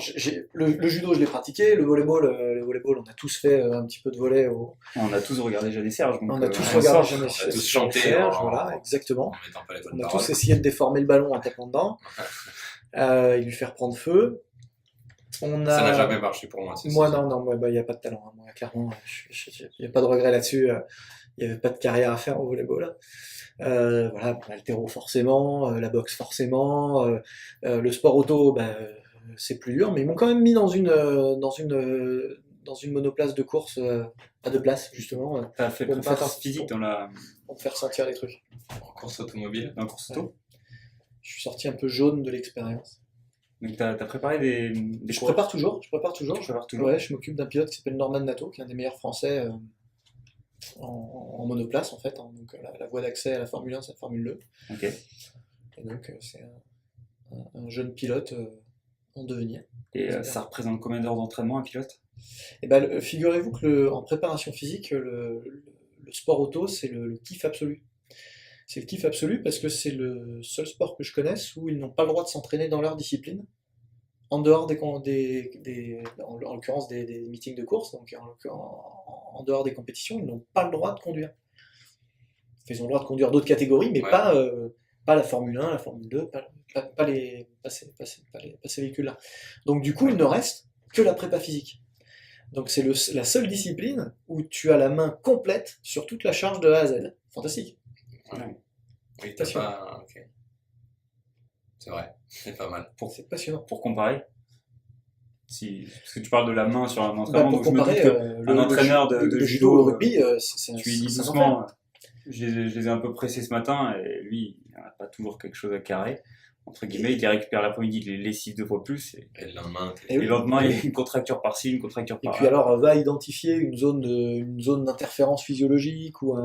Speaker 2: le judo, je l'ai pratiqué, le volleyball, on a tous fait un petit peu de volley.
Speaker 1: On a tous regardé Jeanne et Serge. Donc,
Speaker 2: On a tous
Speaker 1: on
Speaker 2: regardé
Speaker 1: sort.
Speaker 2: Jeanne
Speaker 3: on a tous chanté
Speaker 2: Serge,
Speaker 3: en-
Speaker 2: voilà, exactement.
Speaker 3: En mettant pas les bonnes
Speaker 2: On a
Speaker 3: paroles.
Speaker 2: tous essayé de déformer le ballon en tapant dedans, et lui faire prendre feu.
Speaker 3: Ça n'a jamais marché pour moi.
Speaker 2: Moi, non, il n'y a pas de talent. Hein. Moi, clairement, il n'y a pas de regret là-dessus. Il n'y avait pas de carrière à faire au volleyball. Voilà, l'haltéro forcément, la boxe forcément, le sport auto, c'est plus dur, mais ils m'ont quand même mis dans une monoplace de course à deux places, justement,
Speaker 1: T'as fait
Speaker 2: Pour me
Speaker 1: préparateur
Speaker 2: faire-
Speaker 1: physique dans la
Speaker 2: pour me faire sentir les trucs.
Speaker 3: En course automobile.
Speaker 1: course auto.
Speaker 2: Je suis sorti un peu jaune de l'expérience.
Speaker 1: Donc t'as préparé des
Speaker 2: Je
Speaker 1: cours.
Speaker 2: prépare toujours.
Speaker 1: Tu prépares toujours.
Speaker 2: Ouais, je m'occupe d'un pilote qui s'appelle Norman Nato, qui est un des meilleurs français en monoplace, en fait. Hein. Donc la voie d'accès à la Formule 1, c'est la Formule 2.
Speaker 1: Ok.
Speaker 2: Et donc c'est un jeune pilote en devenir.
Speaker 1: Et
Speaker 2: Super.
Speaker 1: ça représente combien d'heures d'entraînement un pilote?
Speaker 2: Et ben, figurez-vous que en préparation physique, le sport auto, c'est le kiff absolu. C'est le kiff absolu parce que c'est le seul sport que je connaisse où ils n'ont pas le droit de s'entraîner dans leur discipline, en dehors en l'occurrence des meetings de course, donc en dehors des compétitions, ils n'ont pas le droit de conduire. Ils ont le droit de conduire d'autres catégories, mais
Speaker 3: Ouais.
Speaker 2: pas la Formule 1, la Formule 2, pas ces véhicules-là. Donc du coup, il ne reste que la prépa physique. Donc c'est la seule discipline où tu as la main complète sur toute la charge de A à Z. Fantastique.
Speaker 3: Oui, t'as pas. Ok. C'est vrai, c'est pas mal.
Speaker 2: C'est passionnant.
Speaker 1: Pour comparer, parce que tu parles de la main sur un
Speaker 2: Bah,
Speaker 1: entraînement,
Speaker 2: pour
Speaker 1: donc je me doute
Speaker 2: comparer,
Speaker 1: que un entraîneur de
Speaker 2: le
Speaker 1: judo,
Speaker 2: le rugby,
Speaker 1: tu lui dis
Speaker 2: c'est un enfer.
Speaker 1: doucement, je les ai un peu pressés ce matin, et lui, il n'a pas toujours quelque chose à carrer, entre guillemets, il les récupère l'après-midi, il les lessive 2 fois plus, et
Speaker 3: Et le lendemain,
Speaker 2: Et
Speaker 1: le
Speaker 2: oui.
Speaker 1: lendemain, il y a une contracture par-ci, une contracture
Speaker 2: Et
Speaker 1: par-là.
Speaker 2: puis alors, va identifier une zone d'interférence physiologique ou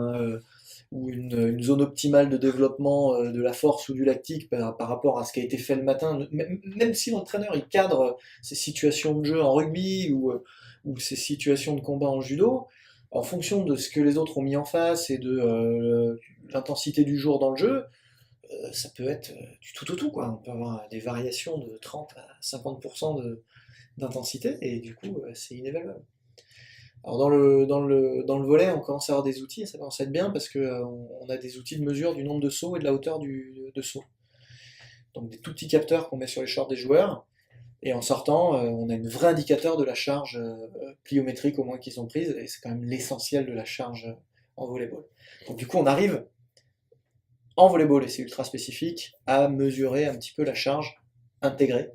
Speaker 2: une zone optimale de développement de la force ou du lactique par rapport à ce qui a été fait le matin. Même si l'entraîneur il cadre ces situations de jeu en rugby ou ces situations de combat en judo, en fonction de ce que les autres ont mis en face et de l'intensité du jour dans le jeu, ça peut être du tout au tout, quoi. On peut avoir des variations de 30 à 50% d'intensité et du coup c'est inévaluable. Alors dans le volet, on commence à avoir des outils et ça commence à être bien parce que on a des outils de mesure du nombre de sauts et de la hauteur de saut. Donc des tout petits capteurs qu'on met sur les shorts des joueurs et en sortant, on a un vrai indicateur de la charge pliométrique au moins qu'ils ont prise et c'est quand même l'essentiel de la charge en volleyball. Donc du coup, on arrive en volleyball et c'est ultra spécifique à mesurer un petit peu la charge intégrée.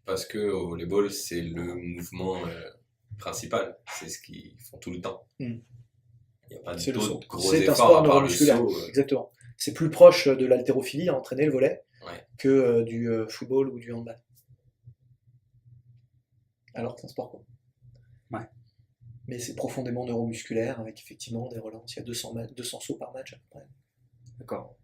Speaker 3: Parce que au volleyball, c'est le mouvement principal. C'est ce qu'ils font tout le temps.
Speaker 2: Mm.
Speaker 3: Il n'y a pas
Speaker 2: C'est le saut.
Speaker 3: d'autres gros
Speaker 2: C'est un
Speaker 3: efforts
Speaker 2: sport
Speaker 3: à part le
Speaker 2: neuromusculaire.
Speaker 3: saut.
Speaker 2: Exactement. C'est plus proche de l'haltérophilie à entraîner le volley
Speaker 3: Ouais.
Speaker 2: que du football ou du handball. Alors que c'est un sport quoi. mais c'est profondément neuromusculaire, avec effectivement des relances. Il y a 200 sauts par match à peu près.
Speaker 1: D'accord.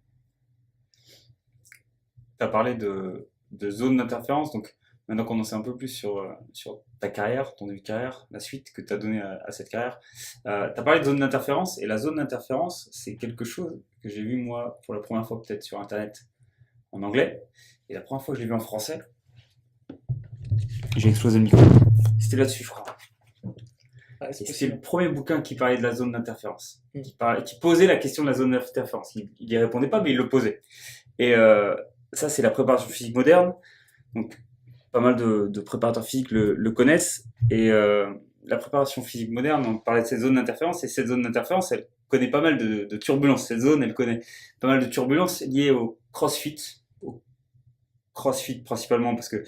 Speaker 1: Tu as parlé de zone d'interférence, donc maintenant qu'on en sait un peu plus sur ta carrière, ton début de carrière, la suite que tu as donnée à cette carrière, tu as parlé de zone d'interférence, et la zone d'interférence, c'est quelque chose que j'ai vu moi pour la première fois peut-être sur Internet en anglais, et la première fois que je l'ai vu en français, j'ai explosé le micro. C'était là-dessus, je crois.
Speaker 2: Ah,
Speaker 1: Et c'est le premier bouquin qui parlait de la zone d'interférence,
Speaker 2: Mm.
Speaker 1: qui posait la question de la zone d'interférence. Il y répondait pas, mais il le posait. Et ça, c'est la préparation physique moderne. Donc, pas mal de préparateurs physiques le connaissent. Et la préparation physique moderne, on parlait de cette zone d'interférence, et cette zone d'interférence, elle connaît pas mal de turbulences. Cette zone, elle connaît pas mal de turbulences liées au CrossFit principalement, parce que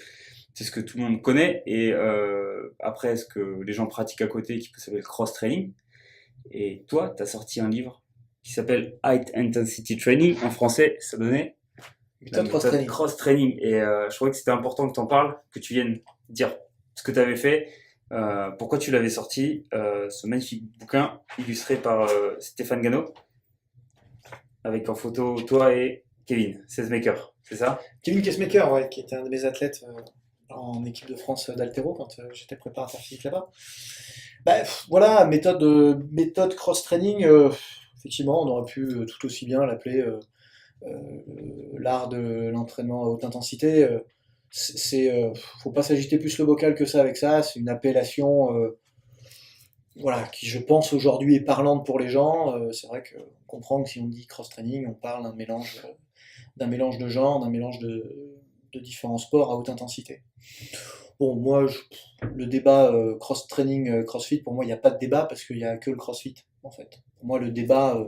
Speaker 1: c'est ce que tout le monde connaît, et après, ce que les gens pratiquent à côté, qui peut s'appeler le cross-training. Et toi, tu as sorti un livre qui s'appelle High Intensity Training. En français, ça donnait la méthode cross-training. Et je trouvais que c'était important que tu en parles, que tu viennes dire ce que tu avais fait, pourquoi tu l'avais sorti, ce magnifique bouquin illustré par Stéphane Gano, avec en photo toi et Kevin Sesmaker, c'est ça?
Speaker 2: Kevin Kessmaker, ouais, qui était un de mes athlètes en équipe de France d'haltéro quand j'étais préparateur physique là-bas. Bah, voilà, méthode cross-training, effectivement, on aurait pu tout aussi bien l'appeler l'art de l'entraînement à haute intensité. Faut pas s'agiter plus le bocal que ça avec ça, c'est une appellation voilà, qui je pense aujourd'hui est parlante pour les gens. C'est vrai qu'on comprend que si on dit cross-training, on parle d'un mélange de genres, d'un mélange de différents sports à haute intensité. Bon, moi, le débat cross-training, crossfit, pour moi, il n'y a pas de débat parce qu'il n'y a que le crossfit, en fait. Pour moi, le débat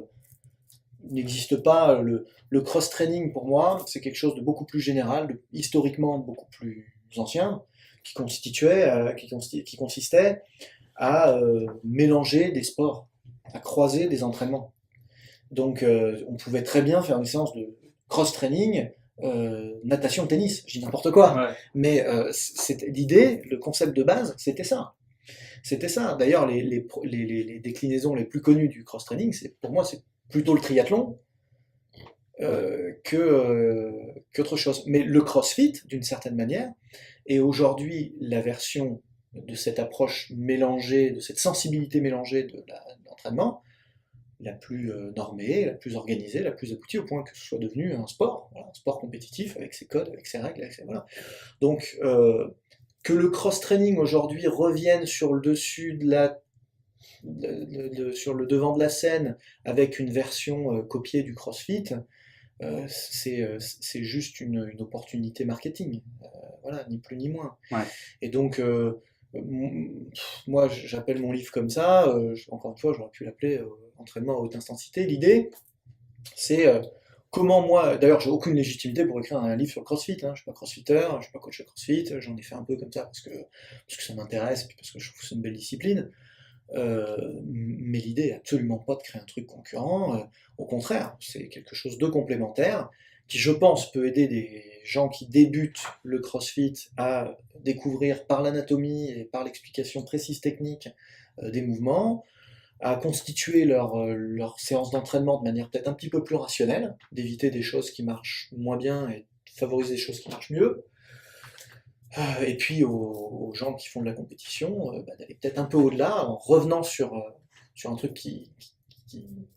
Speaker 2: n'existe pas. Le cross-training, pour moi, c'est quelque chose de beaucoup plus général, historiquement beaucoup plus ancien, qui consistait à mélanger des sports, à croiser des entraînements. Donc, on pouvait très bien faire une séance de cross-training, natation, tennis, je dis n'importe quoi.
Speaker 1: Ouais.
Speaker 2: Mais l'idée, le concept de base, c'était ça. C'était ça. D'ailleurs, les déclinaisons les plus connues du cross-training, pour moi, c'est plutôt le triathlon qu'autre chose. Mais le crossfit, d'une certaine manière, est aujourd'hui la version de cette approche mélangée, de cette sensibilité mélangée de l'entraînement, la plus normée, la plus organisée, la plus aboutie, au point que ce soit devenu un sport, voilà, un sport compétitif avec ses codes, avec ses règles, voilà. Donc, que le cross-training aujourd'hui revienne sur le dessus sur le devant de la scène avec une version copiée du CrossFit, c'est juste une opportunité marketing, voilà, ni plus ni moins.
Speaker 1: Ouais.
Speaker 2: Et donc, moi, j'appelle mon livre comme ça. Encore une fois, j'aurais pu l'appeler Entraînement à haute intensité. L'idée, c'est comment moi, d'ailleurs, j'ai aucune légitimité pour écrire un livre sur le CrossFit. Hein. Je suis pas crossfitter, je suis pas coach de CrossFit. J'en ai fait un peu comme ça parce que ça m'intéresse, puis parce que je trouve que c'est une belle discipline. Mais l'idée est absolument pas de créer un truc concurrent. Au contraire, c'est quelque chose de complémentaire qui, je pense, peut aider des gens qui débutent le CrossFit à découvrir par l'anatomie et par l'explication précise technique des mouvements, à constituer leur séance d'entraînement de manière peut-être un petit peu plus rationnelle, d'éviter des choses qui marchent moins bien et de favoriser des choses qui marchent mieux. Et puis aux gens qui font de la compétition, d'aller peut-être un peu au-delà en revenant sur un truc qui,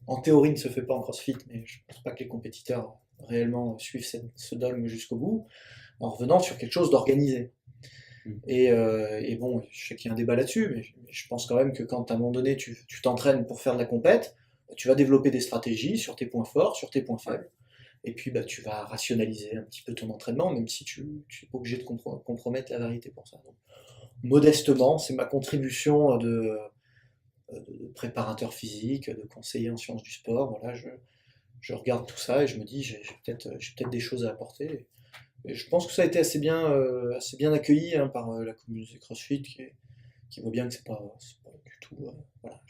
Speaker 2: en théorie, ne se fait pas en CrossFit, mais je ne pense pas que les compétiteurs réellement suivent ce dogme jusqu'au bout, en revenant sur quelque chose d'organisé. Et bon, je sais qu'il y a un débat là-dessus, mais je pense quand même que quand à un moment donné tu t'entraînes pour faire de la compète, tu vas développer des stratégies sur tes points forts, sur tes points faibles. Et puis tu vas rationaliser un petit peu ton entraînement, même si tu n'es pas obligé de compromettre la vérité pour ça. Donc, modestement, c'est ma contribution de préparateur physique, de conseiller en sciences du sport. Voilà, je regarde tout ça et je me dis j'ai peut-être des choses à apporter. Et je pense que ça a été assez bien accueilli hein, par la communauté CrossFit qui voit bien que c'est pas du tout. Voilà,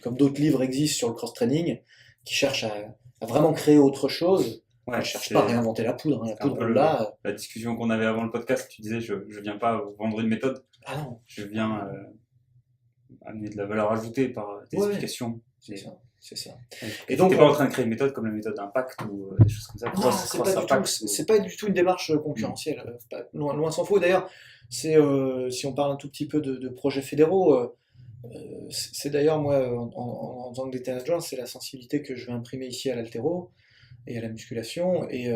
Speaker 2: comme d'autres livres existent sur le cross-training, qui cherchent à vraiment créer autre chose.
Speaker 1: Ouais,
Speaker 2: je cherche pas à réinventer la poudre. Hein. La poudre là.
Speaker 1: La discussion qu'on avait avant le podcast, tu disais je viens pas vendre une méthode.
Speaker 2: Ah non.
Speaker 1: Je viens amener de la valeur ajoutée par tes
Speaker 2: Ouais,
Speaker 1: explications.
Speaker 2: c'est ça. C'est ça.
Speaker 1: Et
Speaker 2: Et
Speaker 1: donc,
Speaker 2: donc,
Speaker 1: t'es pas en train de créer une méthode comme la méthode Impact ou des choses comme ça.
Speaker 2: non, c'est pas du tout une démarche concurrentielle. Loin s'en faut. D'ailleurs, si on parle un tout petit peu de projets fédéraux, c'est d'ailleurs moi, en tant que DT adjoint, c'est la sensibilité que je vais imprimer ici à l'haltéro et à la musculation. Et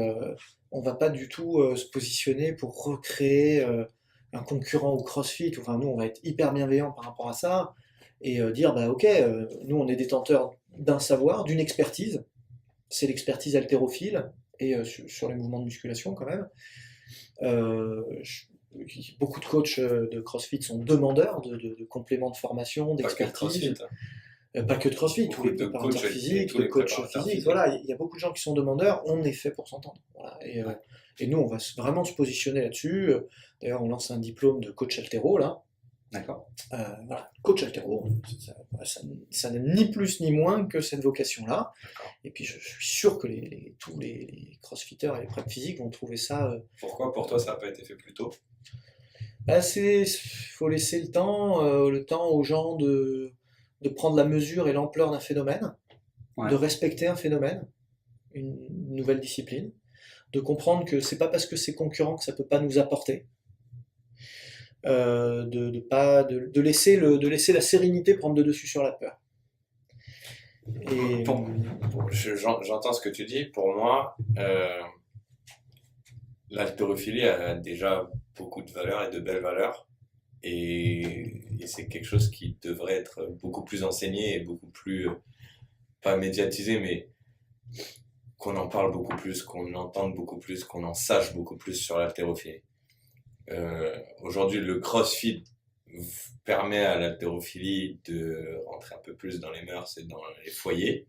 Speaker 2: on va pas du tout se positionner pour recréer un concurrent au CrossFit. Enfin, nous, on va être hyper bienveillant par rapport à ça et dire, bah ok, nous, on est détenteurs d'un savoir, d'une expertise. C'est l'expertise haltérophile et sur les mouvements de musculation quand même. Euh, je- Beaucoup de coachs de CrossFit sont demandeurs de compléments de formation,
Speaker 3: Pas que de
Speaker 2: d'expertise.
Speaker 3: CrossFit.
Speaker 2: Pas que de CrossFit, tous
Speaker 3: Beaucoup
Speaker 2: les
Speaker 3: de
Speaker 2: préparateurs
Speaker 3: coachs et
Speaker 2: physiques,
Speaker 3: tous
Speaker 2: de
Speaker 3: les
Speaker 2: coachs
Speaker 3: préparateurs
Speaker 2: physiques.
Speaker 3: physiques.
Speaker 2: Voilà, il y a beaucoup de gens qui sont demandeurs. On est fait pour s'entendre. Voilà.
Speaker 3: Ouais.
Speaker 2: Et nous, on va vraiment se positionner là-dessus. D'ailleurs, on lance un diplôme de coach haltéro là.
Speaker 1: D'accord.
Speaker 2: Voilà, coach haltéro, ça n'a ni plus ni moins que cette vocation-là.
Speaker 3: D'accord.
Speaker 2: Et puis je suis sûr que tous les crossfitters et les prep physiques vont trouver ça.
Speaker 3: Pourquoi pour toi ça n'a pas été fait plus tôt?
Speaker 2: Faut laisser le temps aux gens de prendre la mesure et l'ampleur d'un phénomène,
Speaker 1: Ouais.
Speaker 2: de respecter un phénomène, une nouvelle discipline, de comprendre que c'est pas parce que c'est concurrent que ça peut pas nous apporter. De laisser la sérénité prendre le dessus sur la peur. Et
Speaker 3: J'entends ce que tu dis. Pour moi, l'haltérophilie a déjà beaucoup de valeurs et de belles valeurs. Et c'est quelque chose qui devrait être beaucoup plus enseigné et beaucoup plus, pas médiatisé, mais qu'on en parle beaucoup plus, qu'on entende beaucoup plus, qu'on en sache beaucoup plus sur l'haltérophilie. Aujourd'hui, le CrossFit permet à l'haltérophilie de rentrer un peu plus dans les mœurs et dans les foyers.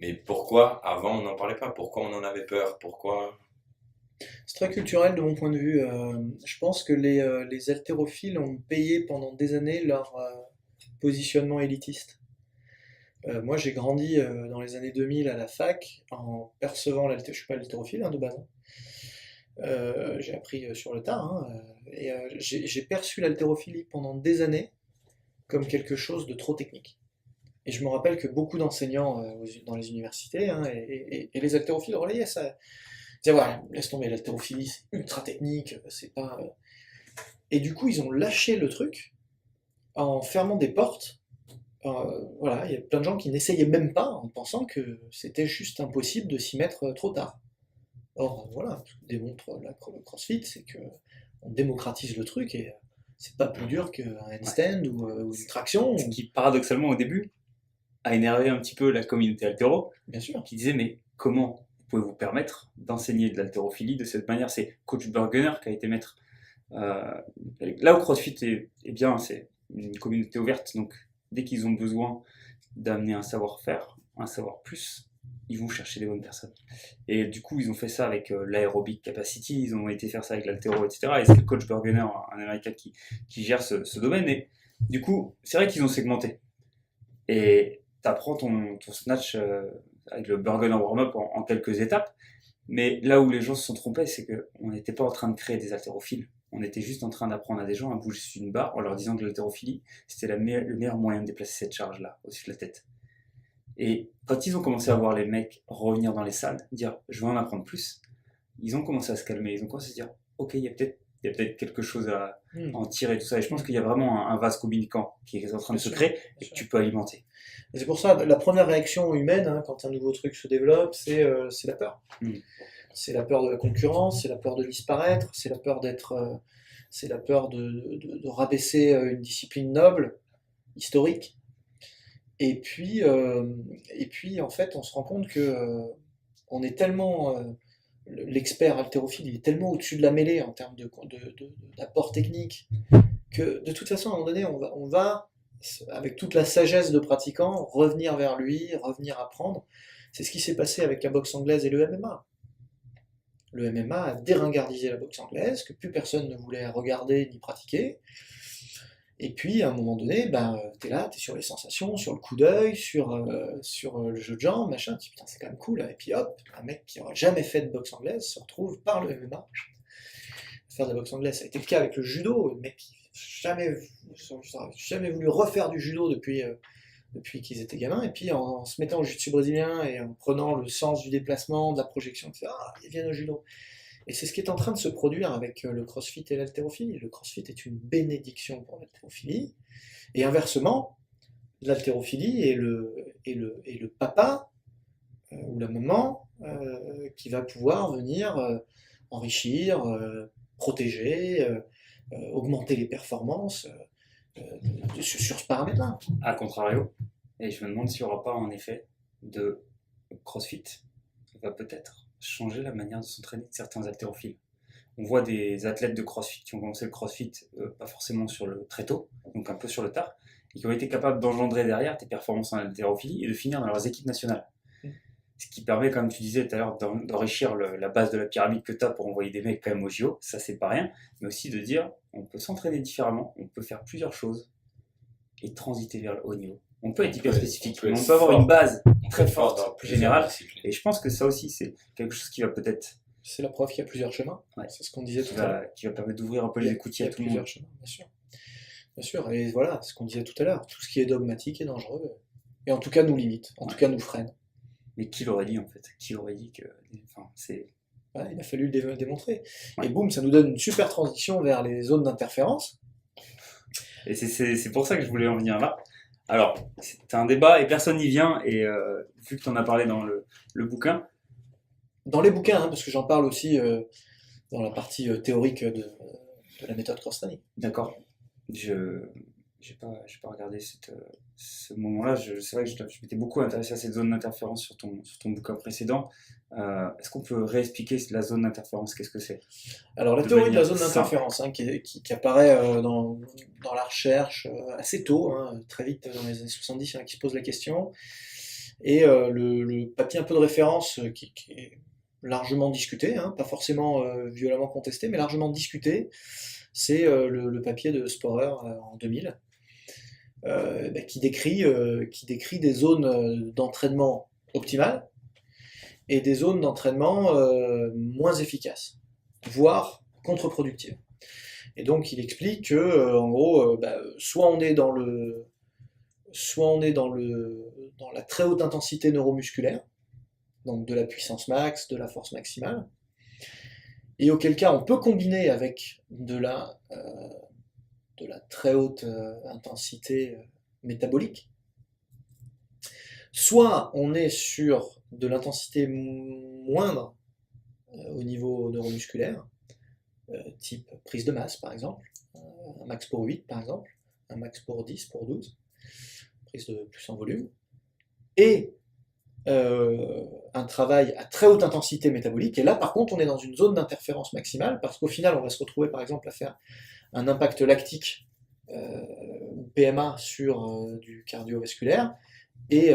Speaker 3: Mais pourquoi avant on n'en parlait pas? Pourquoi on en avait peur? Pourquoi?
Speaker 2: c'est très culturel de mon point de vue. Je pense que les haltérophiles ont payé pendant des années leur positionnement élitiste. Moi, j'ai grandi dans les années 2000 à la fac en percevant l'haltérophilie. Je suis pas haltérophile de base. J'ai appris sur le tas. Et j'ai perçu l'haltérophilie pendant des années comme quelque chose de trop technique. Et je me rappelle que beaucoup d'enseignants dans les universités et les haltérophiles relayaient ça. Ils disaient, ouais, laisse tomber, l'haltérophilie, c'est ultra technique, c'est pas. Et du coup, ils ont lâché le truc en fermant des portes. Voilà, il y a plein de gens qui n'essayaient même pas en pensant que c'était juste impossible de s'y mettre trop tard. Or, voilà, ce que démontre le CrossFit, c'est que on démocratise le truc et c'est pas plus dur qu'un handstand ou une traction.
Speaker 1: Ce qui, paradoxalement, au début, a énervé un petit peu la communauté haltéro,
Speaker 2: Bien sûr.
Speaker 1: qui disait, mais comment vous pouvez vous permettre d'enseigner de l'haltérophilie de cette manière? C'est coach Burgener qui a été maître. Là où CrossFit est bien, c'est une communauté ouverte, donc dès qu'ils ont besoin d'amener un savoir-faire, un savoir-plus, ils vont chercher les bonnes personnes. Et du coup, ils ont fait ça avec l'aerobic capacity, ils ont été faire ça avec l'haltéro, etc. Et c'est le coach Burgener, un américain, qui gère ce domaine. Et du coup, c'est vrai qu'ils ont segmenté. Et tu apprends ton snatch avec le Burgener warm-up en quelques étapes. Mais là où les gens se sont trompés, c'est qu'on n'était pas en train de créer des haltérophiles. On était juste en train d'apprendre à des gens à bouger sur une barre en leur disant que l'haltérophilie, c'était le meilleur moyen de déplacer cette charge-là au-dessus de la tête. Et quand ils ont commencé à voir les mecs revenir dans les salles, dire je veux en apprendre plus, ils ont commencé à se calmer, ils ont commencé à se dire ok, il y a peut-être quelque chose à en tirer, tout ça. Et je pense qu'il y a vraiment un vase communicant qui est en train de se créer et que tu peux alimenter.
Speaker 2: Et c'est pour ça, la première réaction humaine, quand un nouveau truc se développe, c'est la peur. C'est la peur de la concurrence, c'est la peur de disparaître, c'est la peur c'est la peur de rabaisser une discipline noble, historique. Et puis, en fait, on se rend compte que on est tellement l'expert haltérophile, il est tellement au-dessus de la mêlée en termes d'apport technique que de toute façon, à un moment donné, on va avec toute la sagesse de pratiquant, revenir vers lui, revenir apprendre. C'est ce qui s'est passé avec la boxe anglaise et le MMA. Le MMA a déringardisé la boxe anglaise, que plus personne ne voulait regarder ni pratiquer. Et puis, à un moment donné, t'es là, t'es sur les sensations, sur le coup d'œil, sur le jeu de jambes, machin, tu dis putain, c'est quand même cool. Et puis hop, un mec qui n'aura jamais fait de boxe anglaise se retrouve par le MMA faire de la boxe anglaise. Ça a été le cas avec le judo, le mec qui jamais voulu refaire du judo depuis qu'ils étaient gamins, et puis en se mettant au jiu-jitsu brésilien et en prenant le sens du déplacement, de la projection, etc., ils viennent au judo. Et c'est ce qui est en train de se produire avec le crossfit et l'haltérophilie. Le crossfit est une bénédiction pour l'haltérophilie, et inversement, l'haltérophilie est le papa ou la maman qui va pouvoir venir enrichir, protéger, augmenter les performances sur ce paramètre-là.
Speaker 1: À contrario, et je me demande s'il n'y aura pas un effet de CrossFit va peut-être changer la manière de s'entraîner de certains haltérophiles. On voit des athlètes de CrossFit qui ont commencé le CrossFit pas forcément très tôt, donc un peu sur le tard, et qui ont été capables d'engendrer derrière tes performances en haltérophilie et de finir dans leurs équipes nationales. Ce qui permet, comme tu disais tout à l'heure, d'enrichir la base de la pyramide que tu as pour envoyer des mecs quand même au JO, ça c'est pas rien, mais aussi de dire on peut s'entraîner différemment, on peut faire plusieurs choses et transiter vers le haut niveau. On peut être hyper spécifique, mais on peut avoir une base très forte, générale, et je pense que ça aussi c'est quelque chose qui va peut-être...
Speaker 2: C'est la preuve qu'il y a plusieurs chemins,
Speaker 1: Ouais.
Speaker 2: C'est ce qu'on disait tout à l'heure.
Speaker 1: Qui va permettre d'ouvrir un peu les écoutiers à tout le monde.
Speaker 2: Il y a plusieurs chemins, bien sûr. Bien sûr, et voilà, ce qu'on disait tout à l'heure, tout ce qui est dogmatique est dangereux, et en tout cas nous limite, en tout cas nous freine.
Speaker 1: Mais qui l'aurait dit en fait? Qui aurait dit que... Enfin, c'est...
Speaker 2: Voilà, il a fallu le démontrer.
Speaker 1: Ouais.
Speaker 2: Et boum, ça nous donne une super transition vers les zones d'interférence.
Speaker 1: Et c'est pour ça que je voulais en venir là. Alors, c'est un débat et personne n'y vient, et vu que tu en as parlé dans le bouquin...
Speaker 2: Dans les bouquins, parce que j'en parle aussi dans la partie théorique de la méthode cross-training.
Speaker 1: D'accord. Je n'ai pas regardé ce moment-là. C'est vrai que je m'étais beaucoup intéressé à cette zone d'interférence sur ton bouquin précédent. Est-ce qu'on peut réexpliquer la zone d'interférence? Qu'est-ce que c'est?
Speaker 2: Alors la théorie de la zone d'interférence, qui apparaît dans la recherche assez tôt, très vite dans les années 70, qui se pose la question. Et le papier un peu de référence qui est largement discuté, pas forcément violemment contesté, mais largement discuté, c'est le papier de Sporer en 2000, qui décrit des zones d'entraînement optimales et des zones d'entraînement moins efficaces, voire contre-productives. Et donc il explique que, en gros, soit on est dans la très haute intensité neuromusculaire, donc de la puissance max, de la force maximale, et auquel cas on peut combiner avec de la très haute intensité métabolique. Soit on est sur de l'intensité moindre au niveau neuromusculaire, type prise de masse par exemple, un max pour 8 par exemple, un max pour 10, pour 12, prise de plus en volume, et un travail à très haute intensité métabolique, et là par contre on est dans une zone d'interférence maximale, parce qu'au final on va se retrouver par exemple à faire un impact lactique ou PMA sur du cardiovasculaire, et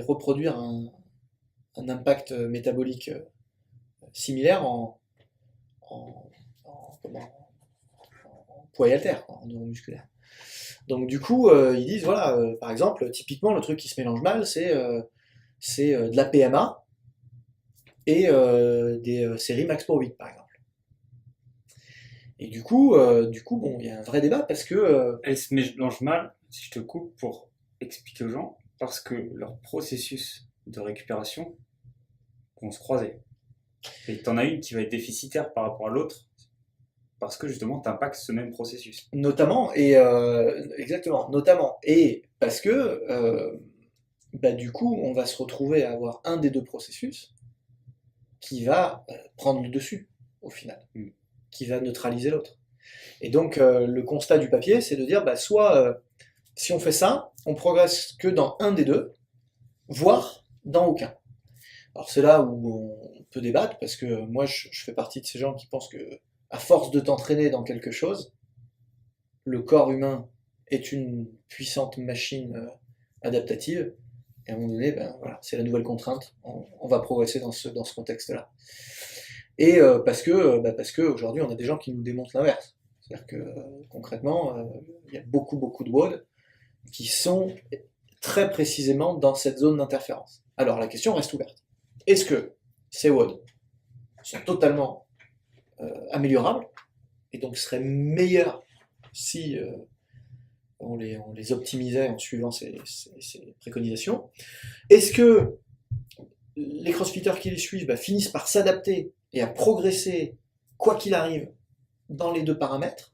Speaker 2: reproduire un impact métabolique similaire en poids et haltère, en neuromusculaire. Donc du coup, ils disent, voilà, par exemple, typiquement, le truc qui se mélange mal, c'est de la PMA et des séries max pour 8, par exemple. Et du coup, bon, il y a un vrai débat parce que...
Speaker 1: Elles se mélangent mal, si je te coupe, pour expliquer aux gens, parce que leurs processus de récupération vont se croiser. Et t'en as une qui va être déficitaire par rapport à l'autre, parce que justement t'impactes ce même processus.
Speaker 2: Notamment, et exactement, notamment, et parce que du coup, on va se retrouver à avoir un des deux processus qui va prendre le dessus, au final, qui va neutraliser l'autre. Et donc, le constat du papier, c'est de dire, soit, si on fait ça, on progresse que dans un des deux, voire dans aucun. Alors c'est là où on peut débattre, parce que moi, je fais partie de ces gens qui pensent que, à force de t'entraîner dans quelque chose, le corps humain est une puissante machine adaptative, et à un moment donné, voilà, c'est la nouvelle contrainte, on va progresser dans ce contexte-là. Et parce que aujourd'hui, on a des gens qui nous démontrent l'inverse. C'est-à-dire que concrètement, il y a beaucoup de WOD qui sont très précisément dans cette zone d'interférence. Alors la question reste ouverte. Est-ce que ces WOD sont totalement améliorables, et donc seraient meilleurs si on les optimisait en suivant ces préconisations. Est-ce que les crossfitters qui les suivent finissent par s'adapter et à progresser, quoi qu'il arrive, dans les deux paramètres?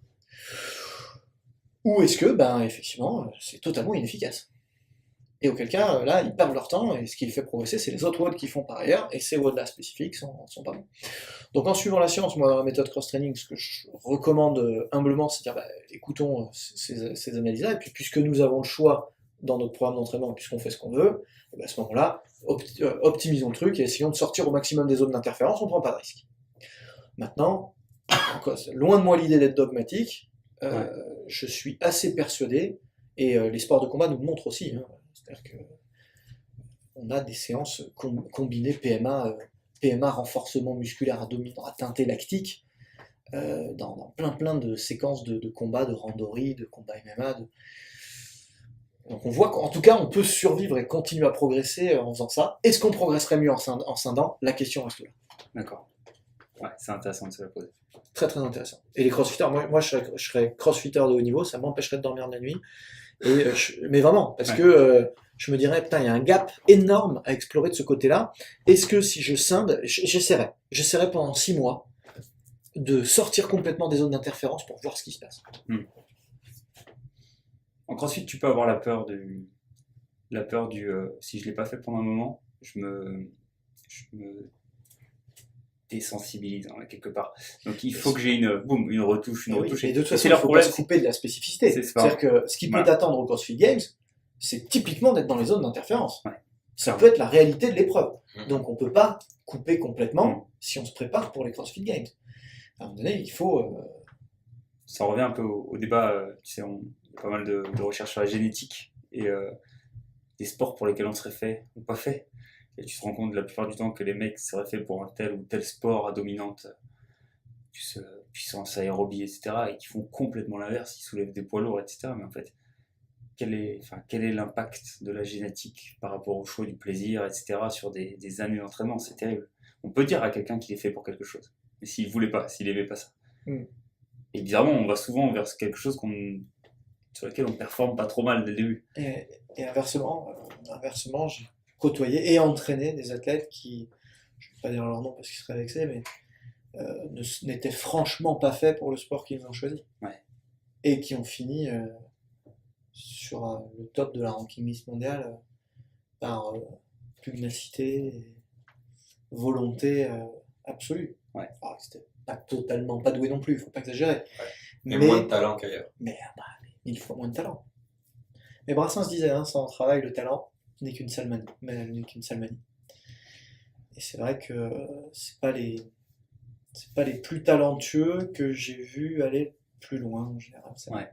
Speaker 2: Ou est-ce que, effectivement, c'est totalement inefficace? Et auquel cas, là, ils perdent leur temps, et ce qui les fait progresser, c'est les autres WOD qui font par ailleurs, et ces WOD-là spécifiques sont pas bons. Donc en suivant la science, moi, dans la méthode cross-training, ce que je recommande humblement, c'est de dire, écoutons ces analyses-là, et puis puisque nous avons le choix dans notre programme d'entraînement, puisqu'on fait ce qu'on veut, à ce moment-là, optimisons le truc, et essayons de sortir au maximum des zones d'interférence, on ne prend pas de risque. Maintenant, loin de moi l'idée d'être dogmatique, je suis assez persuadé, et les sports de combat nous le montrent aussi, c'est-à-dire qu'on a des séances combinées PMA renforcement musculaire abdominal à teinté lactique, dans plein de séquences de combats, de randori, de combats MMA. Donc on voit qu'en tout cas, on peut survivre et continuer à progresser en faisant ça. Est-ce qu'on progresserait mieux en scindant? La question reste là.
Speaker 1: D'accord. Ouais, c'est intéressant de se la poser.
Speaker 2: Très très intéressant. Et les crossfitters, moi je serais crossfitter de haut niveau, ça m'empêcherait de dormir de la nuit. Mais vraiment, parce que je me dirais, putain, il y a un gap énorme à explorer de ce côté-là. Est-ce que si je scinde, j'essaierais pendant 6 mois de sortir complètement des zones d'interférence pour voir ce qui se passe.
Speaker 1: En CrossFit, tu peux avoir la peur du si je l'ai pas fait pendant un moment, je me désensibilise quelque part. Donc il faut que j'ai une retouche,
Speaker 2: Et de toute façon, il ne faut pas se couper de la spécificité. C'est-à-dire que ce qui peut t'attendre au CrossFit Games, c'est typiquement d'être dans les zones d'interférence. Ouais. Ça peut être la réalité de l'épreuve. Donc on ne peut pas couper complètement si on se prépare pour les CrossFit Games. À un moment donné, il faut...
Speaker 1: Ça revient un peu au débat, il y a pas mal de recherches sur la génétique et des sports pour lesquels on serait fait ou pas fait. Et tu te rends compte la plupart du temps que les mecs seraient faits pour un tel ou tel sport à dominante, puissance aérobie, etc. et qui font complètement l'inverse, ils soulèvent des poids lourds, etc. Mais en fait, quel est l'impact de la génétique par rapport au choix du plaisir, etc. sur des années d'entraînement? C'est terrible. On peut dire à quelqu'un qu'il est fait pour quelque chose, mais s'il voulait pas, s'il aimait pas ça. Et bizarrement, on va souvent vers quelque chose sur lequel on performe pas trop mal dès le début.
Speaker 2: Et inversement, j'ai côtoyé et entraîné des athlètes qui, je ne vais pas dire leur nom parce qu'ils seraient vexés, mais n'étaient franchement pas faits pour le sport qu'ils ont choisi.
Speaker 1: Ouais.
Speaker 2: Et qui ont fini sur le top de la ranking list mondiale par pugnacité et volonté absolue.
Speaker 1: Ouais.
Speaker 2: Alors, c'était pas totalement pas doué non plus, il ne faut pas exagérer.
Speaker 3: Ouais. Mais moins de talent qu'ailleurs.
Speaker 2: Mais 1000 fois moins de talent. Mais Brassens disait, sans travail, le talent n'est qu'une sale manie. Et c'est vrai que c'est pas les plus talentueux que j'ai vu aller plus loin en général. C'est vrai.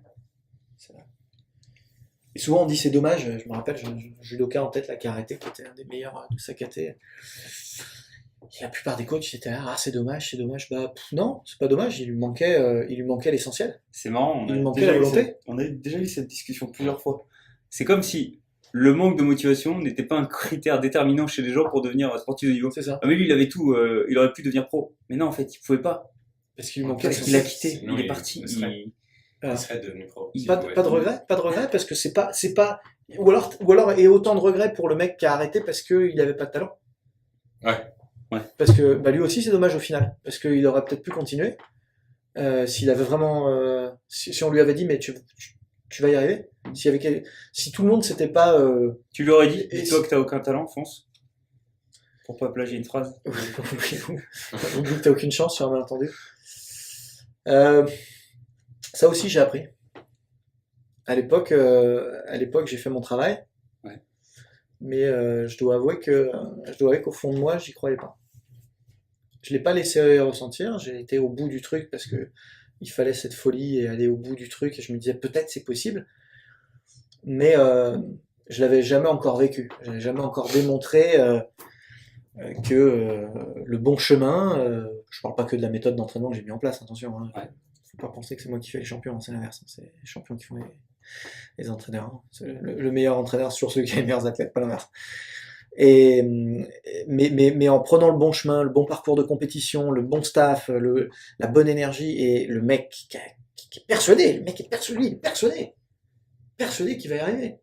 Speaker 2: Et souvent on dit c'est dommage, je me rappelle, judoka en tête là qui a arrêté, qui était un des meilleurs de sa caté. Et la plupart des coachs étaient là, c'est dommage. Non, c'est pas dommage, il lui manquait l'essentiel.
Speaker 1: C'est marrant,
Speaker 2: il lui manquait la volonté.
Speaker 1: On a déjà eu cette discussion plusieurs fois. C'est comme si le manque de motivation n'était pas un critère déterminant chez les gens pour devenir sportif de niveau.
Speaker 2: C'est ça.
Speaker 1: Mais lui, il avait tout, il aurait pu devenir pro. Mais non, en fait, il pouvait pas.
Speaker 2: Parce qu'il lui manquait.
Speaker 1: Parce qu'il a quitté, il est parti.
Speaker 3: Il serait devenu pro.
Speaker 2: Pas de regret, parce que c'est pas. Ou alors, et autant de regrets pour le mec qui a arrêté parce qu'il avait pas de talent.
Speaker 3: Ouais.
Speaker 2: Parce que lui aussi, c'est dommage au final, parce qu'il aurait peut-être pu continuer s'il avait vraiment. Si on lui avait dit, mais tu vas y arriver. Si tout le monde s'était pas.
Speaker 1: Tu lui aurais dit, dis-toi que t'as aucun talent, fonce. Pour pas plagier une phrase.
Speaker 2: On dit que t'as aucune chance sur un malentendu. Ça aussi, j'ai appris. À l'époque, j'ai fait mon travail.
Speaker 1: Ouais.
Speaker 2: Mais je dois avouer qu'au fond de moi, j'y croyais pas. Je l'ai pas laissé ressentir. J'ai été au bout du truc parce que il fallait cette folie et aller au bout du truc. Et je me disais peut-être c'est possible. Mais je l'avais jamais encore vécu. Je n'avais jamais encore démontré que le bon chemin. Je parle pas que de la méthode d'entraînement que j'ai mis en place. Attention. Hein.
Speaker 1: Ouais.
Speaker 2: Faut pas penser que c'est moi qui fais les champions. C'est l'inverse. C'est les champions qui font les entraîneurs. C'est le meilleur entraîneur sur ceux qui ont les meilleurs athlètes, pas l'inverse. Mais en prenant le bon chemin, le bon parcours de compétition, le bon staff, la bonne énergie et le mec qui qui est persuadé, le mec est persuadé, il est persuadé qu'il va y arriver.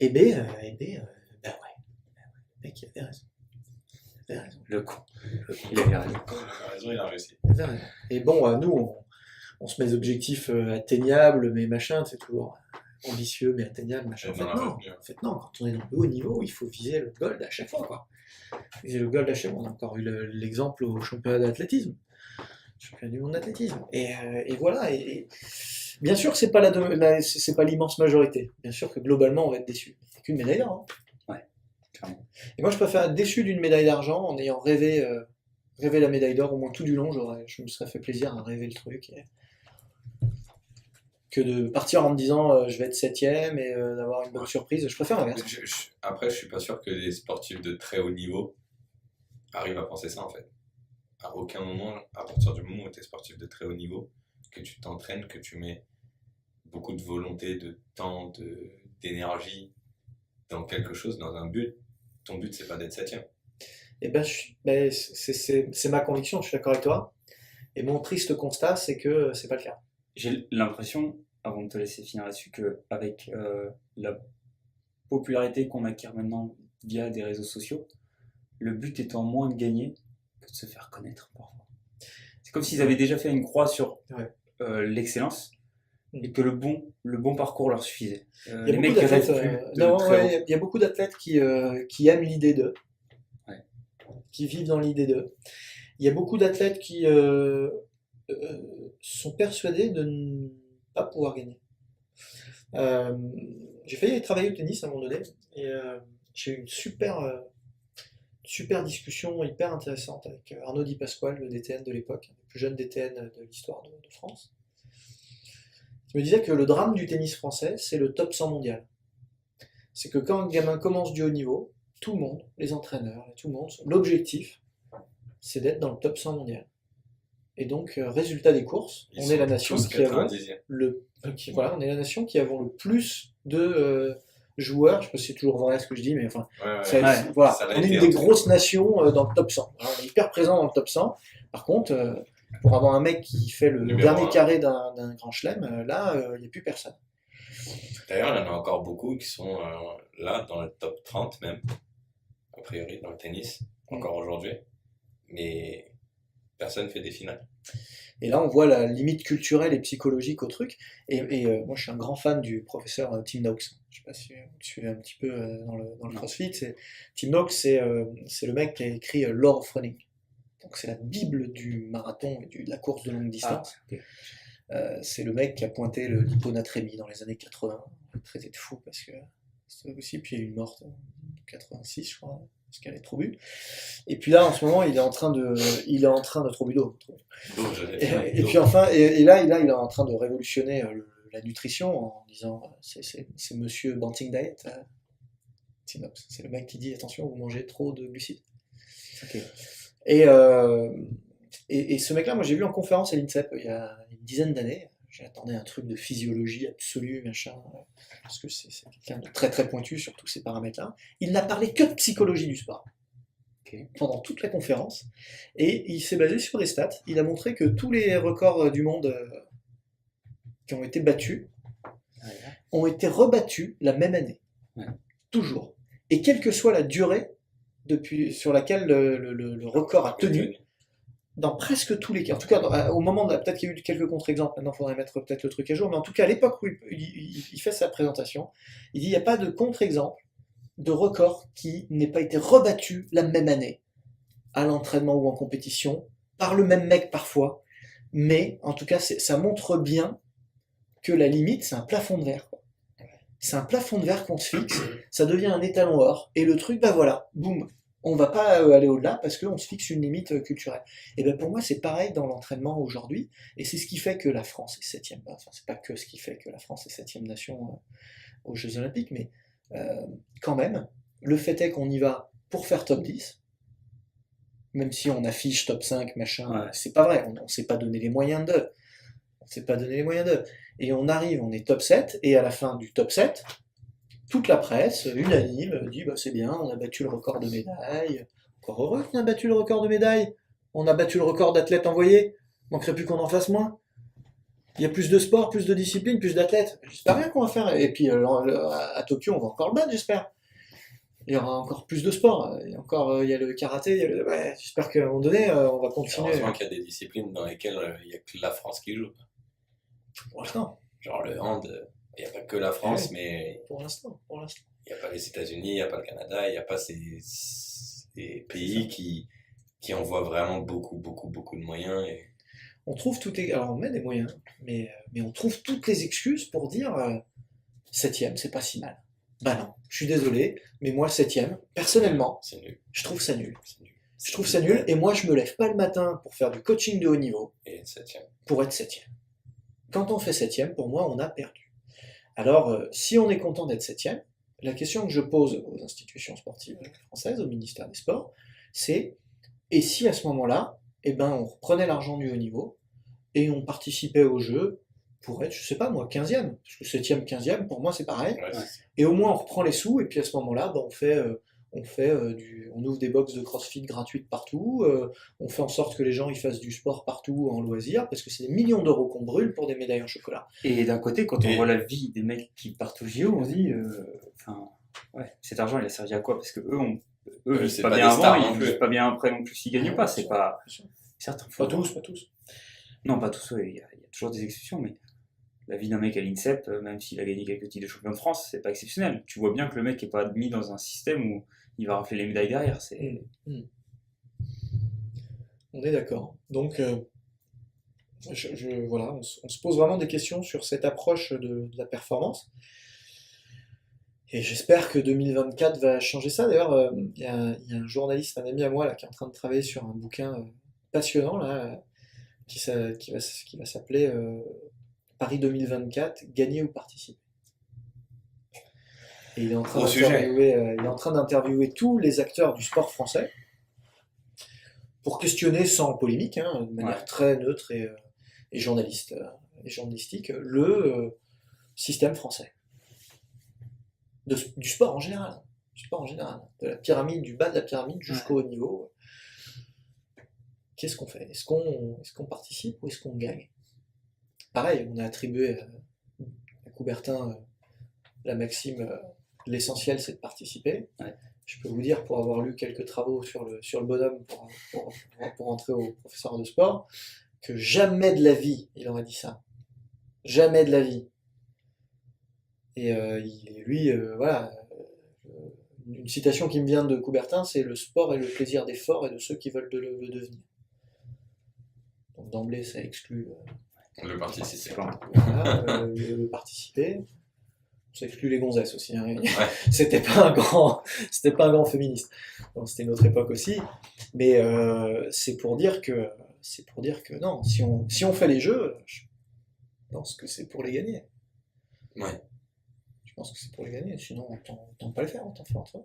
Speaker 2: Ben ouais, le mec, il avait raison. Il avait raison.
Speaker 1: Le con. Il avait raison.
Speaker 3: Quand il a raison, il a réussi.
Speaker 2: Il avait raison. Et bon, nous, on se met des objectifs atteignables, mais machin, c'est toujours ambitieux, mais atteignable, machin. En fait, non, quand on est dans le haut niveau, il faut viser le gold à chaque fois, quoi. Viser le gold à chaque fois. On a encore eu l'exemple au championnat d'athlétisme. Championnat du monde d'athlétisme. Et voilà. Et bien sûr que c'est pas c'est pas l'immense majorité. Bien sûr que globalement, on va être déçu. C'est qu'une médaille d'or. Hein.
Speaker 1: Ouais, clairement.
Speaker 2: Et moi, je préfère être déçu d'une médaille d'argent en ayant rêvé la médaille d'or, au moins tout du long, je me serais fait plaisir à rêver le truc. Que de partir en me disant je vais être 7ème et d'avoir une bonne surprise. Je préfère l'inverse.
Speaker 3: Après, je suis pas sûr que les sportifs de très haut niveau arrivent à penser ça en fait. À aucun moment, à partir du moment où tu es sportif de très haut niveau, que tu t'entraînes, que tu mets beaucoup de volonté, de temps, d'énergie dans quelque chose, dans un but, ton but c'est pas d'être 7ème.
Speaker 2: Et c'est ma conviction, je suis d'accord avec toi. Et mon triste constat, c'est que c'est pas le cas.
Speaker 1: J'ai l'impression, avant de te laisser finir là-dessus, qu'avec la popularité qu'on acquiert maintenant via des réseaux sociaux, le but étant moins de gagner que de se faire connaître parfois. C'est comme s'ils avaient déjà fait une croix sur l'excellence et que le bon parcours leur suffisait.
Speaker 2: Il y a beaucoup d'athlètes qui aiment l'idée d'eux, qui vivent dans l'idée d'eux. Il y a beaucoup d'athlètes qui sont persuadés de ne pas pouvoir gagner. J'ai failli aller travailler au tennis à un moment donné et j'ai eu une super discussion hyper intéressante avec Arnaud Di Pasquale, le DTN de l'époque, le plus jeune DTN de l'histoire de France. Il me disait que le drame du tennis français, c'est le top 100 mondial. C'est que quand un gamin commence du haut niveau, tout le monde, les entraîneurs, tout le monde, l'objectif, c'est d'être dans le top 100 mondial. Et donc, résultat des courses, on est la nation qui avons on est la nation qui avons le plus de joueurs. Je sais pas si c'est toujours vrai ce que je dis, mais enfin, voilà, on est une des grosses nations dans le top 100. Alors, on est hyper présent dans le top 100. Par contre, pour avoir un mec qui fait le dernier carré d'un grand chelem, là, il n'y a plus personne.
Speaker 3: D'ailleurs, il y en a encore beaucoup qui sont là, dans le top 30 même, a priori, dans le tennis, encore aujourd'hui. Mais personne ne fait des finales.
Speaker 2: Et là, on voit la limite culturelle et psychologique au truc. Et moi, je suis un grand fan du professeur Tim Noakes. Je ne sais pas si tu suis un petit peu dans le CrossFit. Tim Noakes, c'est le mec qui a écrit Law of Running. Donc, c'est la bible du marathon et de la course de longue distance. C'est le mec qui a pointé l'hyponatrémie dans les années 80. Traité de fou parce que c'est pas possible. Puis il y a eu une morte en 86, je crois. Parce qu'elle est trop bu. Et puis là, en ce moment, il est en train de trop bu d'eau. Et puis enfin, et là, il est en train de révolutionner la nutrition en disant, c'est Monsieur Banting Diet. C'est le mec qui dit, attention, vous mangez trop de glucides. Okay. Et ce mec-là, moi, j'ai vu en conférence à l'INSEP il y a une dizaine d'années. J'attendais un truc de physiologie absolue, machin, parce que c'est quelqu'un de très très pointu sur tous ces paramètres-là. Il n'a parlé que de psychologie du sport pendant toute la conférence, et il s'est basé sur des stats. Il a montré que tous les records du monde qui ont été battus ont été rebattus la même année, toujours. Et quelle que soit la durée sur laquelle le record a tenu, dans presque tous les cas, en tout cas au moment peut-être qu'il y a eu quelques contre-exemples, maintenant il faudrait mettre peut-être le truc à jour, mais en tout cas à l'époque où il fait sa présentation, il dit il n'y a pas de contre-exemple de record qui n'ait pas été rebattu la même année, à l'entraînement ou en compétition, par le même mec parfois, mais en tout cas ça montre bien que la limite c'est un plafond de verre. C'est un plafond de verre qu'on se fixe, ça devient un étalon or, et le truc, voilà, boum, on va pas aller au-delà parce qu'on se fixe une limite culturelle. Et bien pour moi, c'est pareil dans l'entraînement aujourd'hui, et c'est ce qui fait que la France est 7ème. Enfin, c'est pas que ce qui fait que la France est 7ème nation aux Jeux Olympiques, mais quand même, le fait est qu'on y va pour faire top 10, même si on affiche top 5, machin, c'est pas vrai, on s'est pas donné les moyens d'eux. Et on arrive, on est top 7, et à la fin du top 7, toute la presse, unanime, dit c'est bien, on a battu le record de médailles. Encore heureux qu'on a battu le record de médailles. On a battu le record d'athlètes envoyés. Manquerait plus qu'on en fasse moins. Il y a plus de sport, plus de discipline, plus d'athlètes. J'espère bien qu'on va faire. Et puis à Tokyo, on va encore le battre, j'espère. Il y aura encore plus de sport. Il y a le karaté. Ouais, j'espère qu'à un moment donné, on va continuer.
Speaker 3: Heureusement qu'il y a des disciplines dans lesquelles il n'y a que la France qui joue.
Speaker 2: Pour l'instant.
Speaker 3: Genre le hand, il n'y a pas que la France,
Speaker 2: Oui.
Speaker 3: mais
Speaker 2: Pour l'instant.
Speaker 3: il n'y a pas les États-Unis, il n'y a pas le Canada, il n'y a pas ces pays qui envoient vraiment beaucoup de moyens. Et...
Speaker 2: On trouve alors on met des moyens, mais on trouve toutes les excuses pour dire septième, c'est pas si mal. Bah non, je suis désolé, mais moi septième, personnellement,
Speaker 3: C'est nul.
Speaker 2: je trouve ça nul.
Speaker 3: C'est nul.
Speaker 2: Je trouve ça nul, et moi je me lève pas le matin pour faire du coaching de haut niveau
Speaker 3: Et être septième.
Speaker 2: pour être septième. Quand on fait septième, pour moi, on a perdu. Alors, si on est content d'être septième, la question que je pose aux institutions sportives françaises, au ministère des Sports, c'est et si à ce moment-là, eh ben, on reprenait l'argent du haut niveau et on participait au jeu pour être, je sais pas moi, 15e, parce que 7e, 15e, pour moi c'est pareil,
Speaker 3: Ouais,
Speaker 1: Ouais.
Speaker 2: et au moins on reprend les sous, et puis à ce moment-là, ben, on ouvre des box de CrossFit gratuites partout, on fait en sorte que les gens ils fassent du sport partout en loisir, parce que c'est des millions d'euros qu'on brûle pour des médailles en chocolat.
Speaker 1: Et d'un côté, quand on
Speaker 3: Et-
Speaker 1: voit la vie des mecs qui partent au JO, on se dit, ouais, cet argent, il a servi à quoi? Parce que eux vivent
Speaker 3: c'est
Speaker 1: pas
Speaker 3: pas
Speaker 1: bien
Speaker 3: des stars
Speaker 1: avant,
Speaker 3: non
Speaker 1: ils
Speaker 3: plus.
Speaker 1: vivent pas bien après non plus s'ils gagnent pas. C'est pas, certes,
Speaker 2: Pas tous.
Speaker 1: Non, pas tous, ouais, il y a toujours des exceptions, mais la vie d'un mec à l'INSEP, même s'il a gagné quelques titres de champion de France, c'est pas exceptionnel. Tu vois bien que le mec est pas admis dans un système où il va rafler les médailles derrière.
Speaker 2: On est d'accord. Donc, voilà, on se pose vraiment des questions sur cette approche de la performance. Et j'espère que 2024 va changer ça. D'ailleurs, il y a un journaliste, un ami à moi, là, qui est en train de travailler sur un bouquin passionnant, là, qui va s'appeler Paris 2024, gagner ou participer. Et il est en train
Speaker 3: Gros sujet.
Speaker 2: d'interviewer tous les acteurs du sport français pour questionner sans polémique, hein, de manière
Speaker 1: Ouais.
Speaker 2: très neutre et journalistique, le système français. Du sport en général. De la pyramide, du bas de la pyramide jusqu'au haut niveau. Qu'est-ce qu'on fait? Est-ce qu'on participe ou est-ce qu'on gagne? Pareil, on a attribué à Coubertin la maxime l'essentiel c'est de participer.
Speaker 1: Ouais.
Speaker 2: Je peux vous dire, pour avoir lu quelques travaux sur le bonhomme, pour entrer au professeur de sport, que jamais de la vie il aurait dit ça. Jamais de la vie. Et voilà. Une citation qui me vient de Coubertin, c'est le sport est le plaisir des forts et de ceux qui veulent le devenir. Donc d'emblée, ça exclut
Speaker 3: Le participer.
Speaker 2: le participer. Ça exclut les gonzesses aussi. Hein.
Speaker 3: Ouais.
Speaker 2: C'était pas un grand féministe. Donc c'était une autre époque aussi. Mais c'est pour dire que non, si on fait les jeux, je pense que c'est pour les gagner.
Speaker 3: Ouais.
Speaker 2: Je pense que c'est pour les gagner. Sinon, on tente pas les faire, on t'en fait entre eux.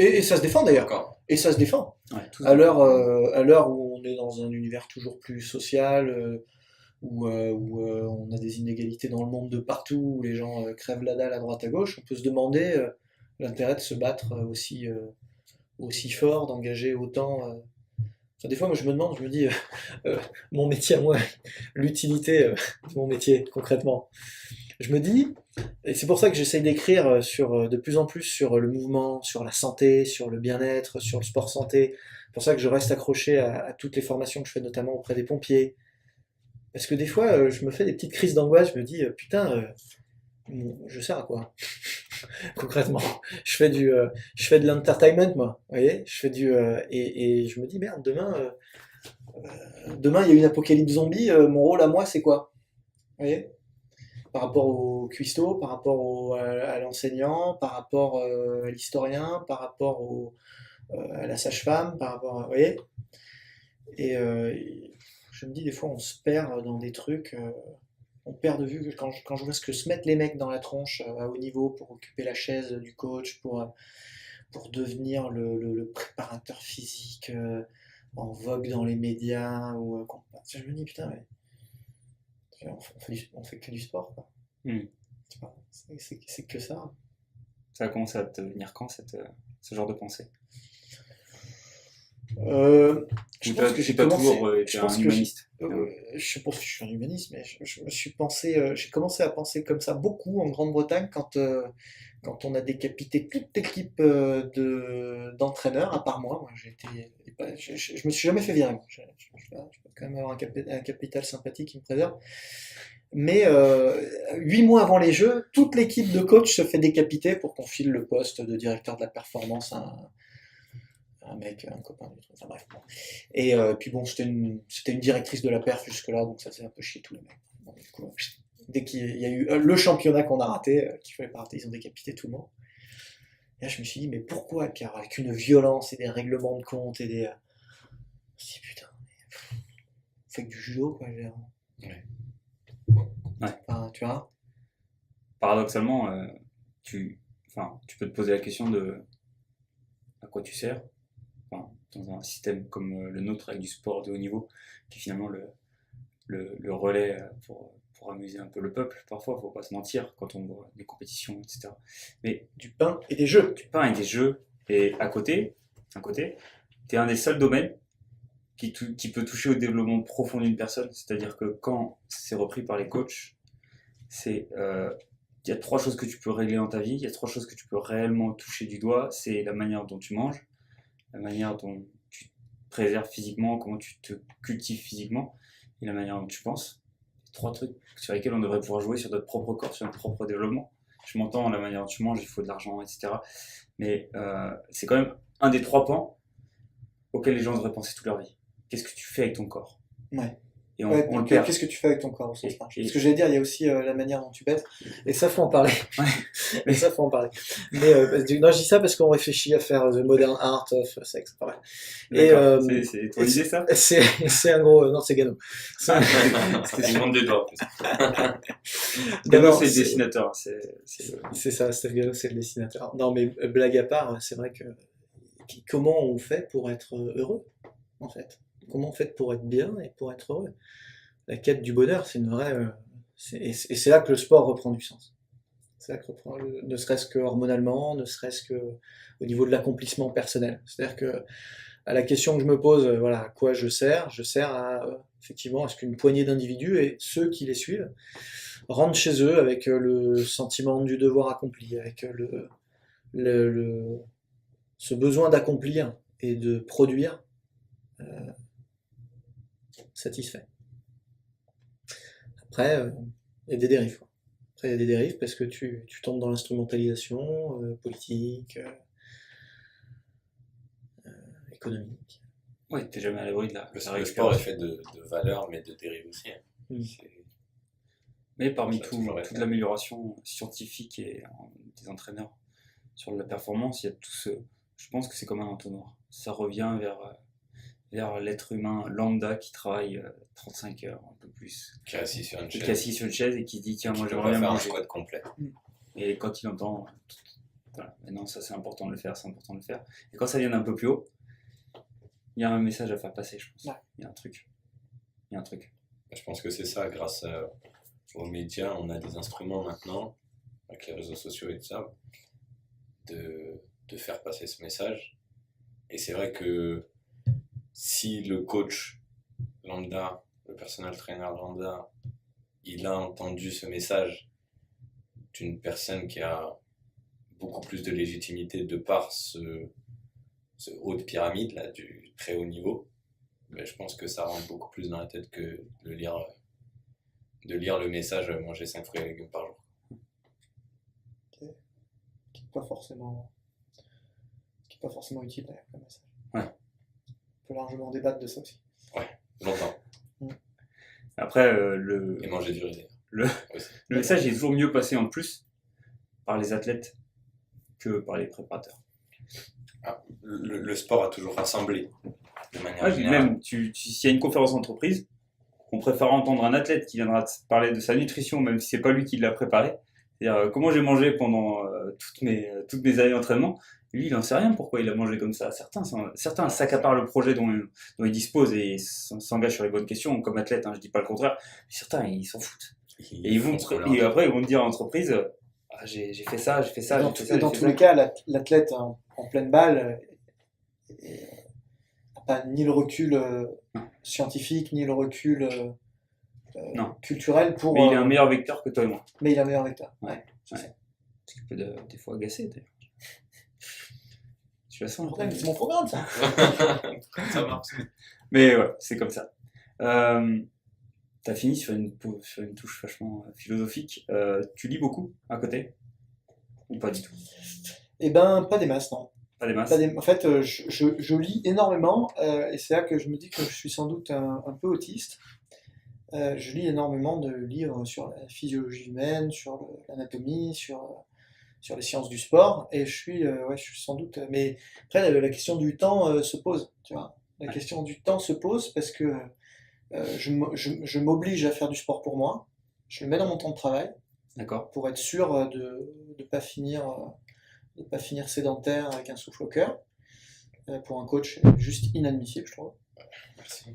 Speaker 2: Et ça se défend d'ailleurs.
Speaker 3: Encore.
Speaker 2: Et ça se défend.
Speaker 1: Ouais,
Speaker 2: À l'heure où on est dans un univers toujours plus social, où on a des inégalités dans le monde de partout, où les gens crèvent la dalle à droite à gauche, on peut se demander l'intérêt de se battre aussi fort, d'engager autant. Enfin, des fois, moi, je me dis, mon métier à moi, l'utilité de mon métier, concrètement. Je me dis, et c'est pour ça que j'essaye d'écrire de plus en plus sur le mouvement, sur la santé, sur le bien-être, sur le sport santé. C'est pour ça que je reste accroché à toutes les formations que je fais, notamment auprès des pompiers. Parce que des fois, je me fais des petites crises d'angoisse, je me dis, putain, je sers à quoi? Concrètement. Je fais de l'entertainment, moi. Vous voyez? Et je me dis, merde, demain, il y a une apocalypse zombie, mon rôle à moi, c'est quoi? Vous voyez? Par rapport au cuistot, par rapport à l'enseignant, par rapport à l'historien, par rapport à la sage-femme, par rapport à... Vous voyez? Et je me dis, des fois, on se perd dans des trucs, on perd de vue que quand je vois ce que se mettent les mecs dans la tronche à haut niveau pour occuper la chaise du coach, pour devenir le préparateur physique en vogue dans les médias, je me dis, putain, mais on fait que du sport, quoi. C'est que ça.
Speaker 1: Ça a commencé à te venir quand, ce genre de pensée?
Speaker 2: Je
Speaker 1: Ou
Speaker 2: pense que
Speaker 1: t'as
Speaker 2: j'ai
Speaker 1: t'as
Speaker 2: commencé.
Speaker 1: toujours été
Speaker 2: Je
Speaker 1: un
Speaker 2: pense que
Speaker 1: humaniste?
Speaker 2: je pense que je suis un humaniste, mais je me suis pensé, j'ai commencé à penser comme ça beaucoup en Grande-Bretagne quand on a décapité toute l'équipe d'entraîneurs, à part moi. Moi, je me suis jamais fait virer. Moi. Je peux quand même avoir un capital sympathie qui me préserve. Mais 8 mois avant les Jeux, toute l'équipe de coach se fait décapiter pour qu'on file le poste de directeur de la performance à un mec, un copain du truc. Enfin, bref. Bon. Et puis bon, c'était une directrice de la perf jusque-là, donc ça faisait un peu chier tous les mecs. Bon, du coup, dès qu'il y a eu le championnat qu'on a raté, qu'il fallait pas rater, ils ont décapité tout le monde. Et là, je me suis dit, mais pourquoi, Pierre, avec une violence et des règlements de compte et des. Je me suis dit, putain, on fait que du judo, quoi.
Speaker 3: Ouais.
Speaker 2: Enfin, tu vois.
Speaker 1: Paradoxalement, tu peux te poser la question de à quoi tu sers. Enfin, dans un système comme le nôtre avec du sport de haut niveau, qui est finalement le relais pour amuser un peu le peuple, parfois, faut pas se mentir, quand on voit des compétitions, etc. Mais
Speaker 2: Du pain et des jeux.
Speaker 1: du pain et des jeux, et à côté, t'es un des seuls domaines qui peut toucher au développement profond d'une personne, c'est-à-dire que quand c'est repris par les coachs, c'est il y a 3 choses que tu peux régler dans ta vie, il y a 3 choses que tu peux réellement toucher du doigt, c'est la manière dont tu manges, la manière dont tu te préserves physiquement, comment tu te cultives physiquement, et la manière dont tu penses. 3 trucs sur lesquels on devrait pouvoir jouer sur notre propre corps, sur notre propre développement. Je m'entends, la manière dont tu manges, il faut de l'argent, etc. Mais c'est quand même un des 3 pans auxquels les gens devraient penser toute leur vie. Qu'est-ce que tu fais avec ton corps?
Speaker 2: Ouais.
Speaker 1: Et
Speaker 2: Ouais,
Speaker 1: on le perd.
Speaker 2: qu'est-ce que tu fais avec ton corps au sens
Speaker 1: Et-
Speaker 2: large?
Speaker 1: et-
Speaker 2: Parce que j'allais dire, il y a aussi la manière dont tu baises. Et ça, faut en parler.
Speaker 1: Ouais.
Speaker 2: Et ça, faut en parler. Mais non, je dis ça parce qu'on réfléchit à faire The Modern Art of Sex. Pas mal. Et
Speaker 1: D'accord. C'est ton idée, ça?
Speaker 2: c'est un gros. Non, c'est Gano.
Speaker 3: C'était le monde des doigts.
Speaker 1: Gano,
Speaker 2: Non,
Speaker 1: c'est le
Speaker 2: c'est-
Speaker 1: dessinateur.
Speaker 2: C'est ça, Steph Gano, c'est le dessinateur. Non, mais blague à part, c'est vrai que comment on fait pour être heureux, en fait? Comment on fait pour être bien et pour être heureux? La quête du bonheur, c'est une vraie. Et c'est là que le sport reprend du sens. C'est là que ne serait-ce que hormonalement, ne serait-ce que au niveau de l'accomplissement personnel. C'est-à-dire que à la question que je me pose, voilà, à quoi je sers à effectivement à ce qu'une poignée d'individus et ceux qui les suivent rentrent chez eux avec le sentiment du devoir accompli, avec ce besoin d'accomplir et de produire satisfait. Après, il y a des dérives. Quoi. Après, il y a des dérives parce que tu tombes dans l'instrumentalisation politique, économique.
Speaker 1: Ouais, t'es jamais à l'abri de la
Speaker 3: Le
Speaker 1: récupération.
Speaker 3: sport est fait de valeurs, mais de dérives aussi. Hein.
Speaker 2: Mm.
Speaker 1: Mais parmi
Speaker 3: Ça a toujours été.
Speaker 1: toute l'amélioration scientifique et des entraîneurs sur la performance, il y a tout ce. Je pense que c'est comme un entonnoir. Ça revient vers l'être humain lambda qui travaille 35 heures, un peu plus,
Speaker 3: Qui est assis sur une
Speaker 1: qui est
Speaker 3: chaise.
Speaker 1: assis sur une chaise et qui se dit tiens,
Speaker 3: Qui
Speaker 1: moi
Speaker 3: peut
Speaker 1: j'aimerais
Speaker 3: pas
Speaker 1: bien
Speaker 3: faire un
Speaker 1: manger.
Speaker 3: squat complet.
Speaker 1: Et quand il entend, voilà, maintenant ça c'est important de le faire, c'est important de le faire. Et quand ça vient d'un peu plus haut, il y a un message à faire passer, je pense.
Speaker 2: Ouais.
Speaker 1: Il y a un truc. Il y a un truc.
Speaker 3: Je pense que c'est ça, grâce aux médias, on a des instruments maintenant, avec les réseaux sociaux et tout ça, de faire passer ce message. Et c'est vrai que si le coach lambda, le personal trainer lambda, il a entendu ce message d'une personne qui a beaucoup plus de légitimité de par ce haut de pyramide là, du très haut niveau, ben, je pense que ça rentre beaucoup plus dans la tête que de lire le message manger 5 fruits et légumes par jour.
Speaker 2: Qui n'est pas forcément utile d'ailleurs comme message.
Speaker 1: Ouais.
Speaker 2: On peut largement débattre de ça aussi.
Speaker 3: Longtemps.
Speaker 1: Après,
Speaker 3: Et manger du riz.
Speaker 1: le message est toujours mieux passé en plus par les athlètes que par les préparateurs.
Speaker 3: Ah, le sport a toujours rassemblé de manière
Speaker 1: Ouais,
Speaker 3: générale.
Speaker 1: même, s'il y a une conférence d'entreprise, on préfère entendre un athlète qui viendra te parler de sa nutrition, même si c'est pas lui qui l'a préparé. C'est-à-dire comment j'ai mangé pendant toutes mes années d'entraînement. Lui, il n'en sait rien pourquoi il a mangé comme ça. Certains s'accaparent le projet dont ils disposent et s'engagent sur les bonnes questions, comme athlète, hein, je dis pas le contraire. Mais certains, ils s'en foutent. Et après, ils vont me dire à l'entreprise, ah, j'ai fait ça, j'ai fait ça, j'ai fait ça.
Speaker 2: Dans tous les cas, l'athlète en pleine balle n'a pas ni le recul
Speaker 1: Non.
Speaker 2: scientifique, ni le recul
Speaker 1: Non.
Speaker 2: culturel pour.
Speaker 1: Mais il est un meilleur vecteur que toi et moi.
Speaker 2: Mais il a un meilleur vecteur.
Speaker 1: Ouais.
Speaker 2: Ouais.
Speaker 1: Ouais. Ce qui peut des fois agacer, d'ailleurs. Tu la sens,
Speaker 2: Ouais, mais c'est mon programme, ça.
Speaker 3: Ça marche.
Speaker 1: Mais ouais, c'est comme ça. T'as fini sur une touche vachement philosophique. Tu lis beaucoup à côté? Ou pas du tout?
Speaker 2: Eh ben, pas des masses, non.
Speaker 1: Pas des masses?
Speaker 2: En fait, je lis énormément, et c'est là que je me dis que je suis sans doute un peu autiste. Je lis énormément de livres sur la physiologie humaine, sur l'anatomie, sur les sciences du sport, et je suis sans doute. Mais après, la question du temps se pose, tu vois. La
Speaker 1: Ouais.
Speaker 2: question du temps se pose parce que je m'oblige à faire du sport pour moi. Je le mets dans mon temps de travail
Speaker 1: D'accord.
Speaker 2: pour être sûr de ne pas finir sédentaire avec un souffle au cœur. Pour un coach, c'est juste inadmissible, je trouve.
Speaker 3: Merci.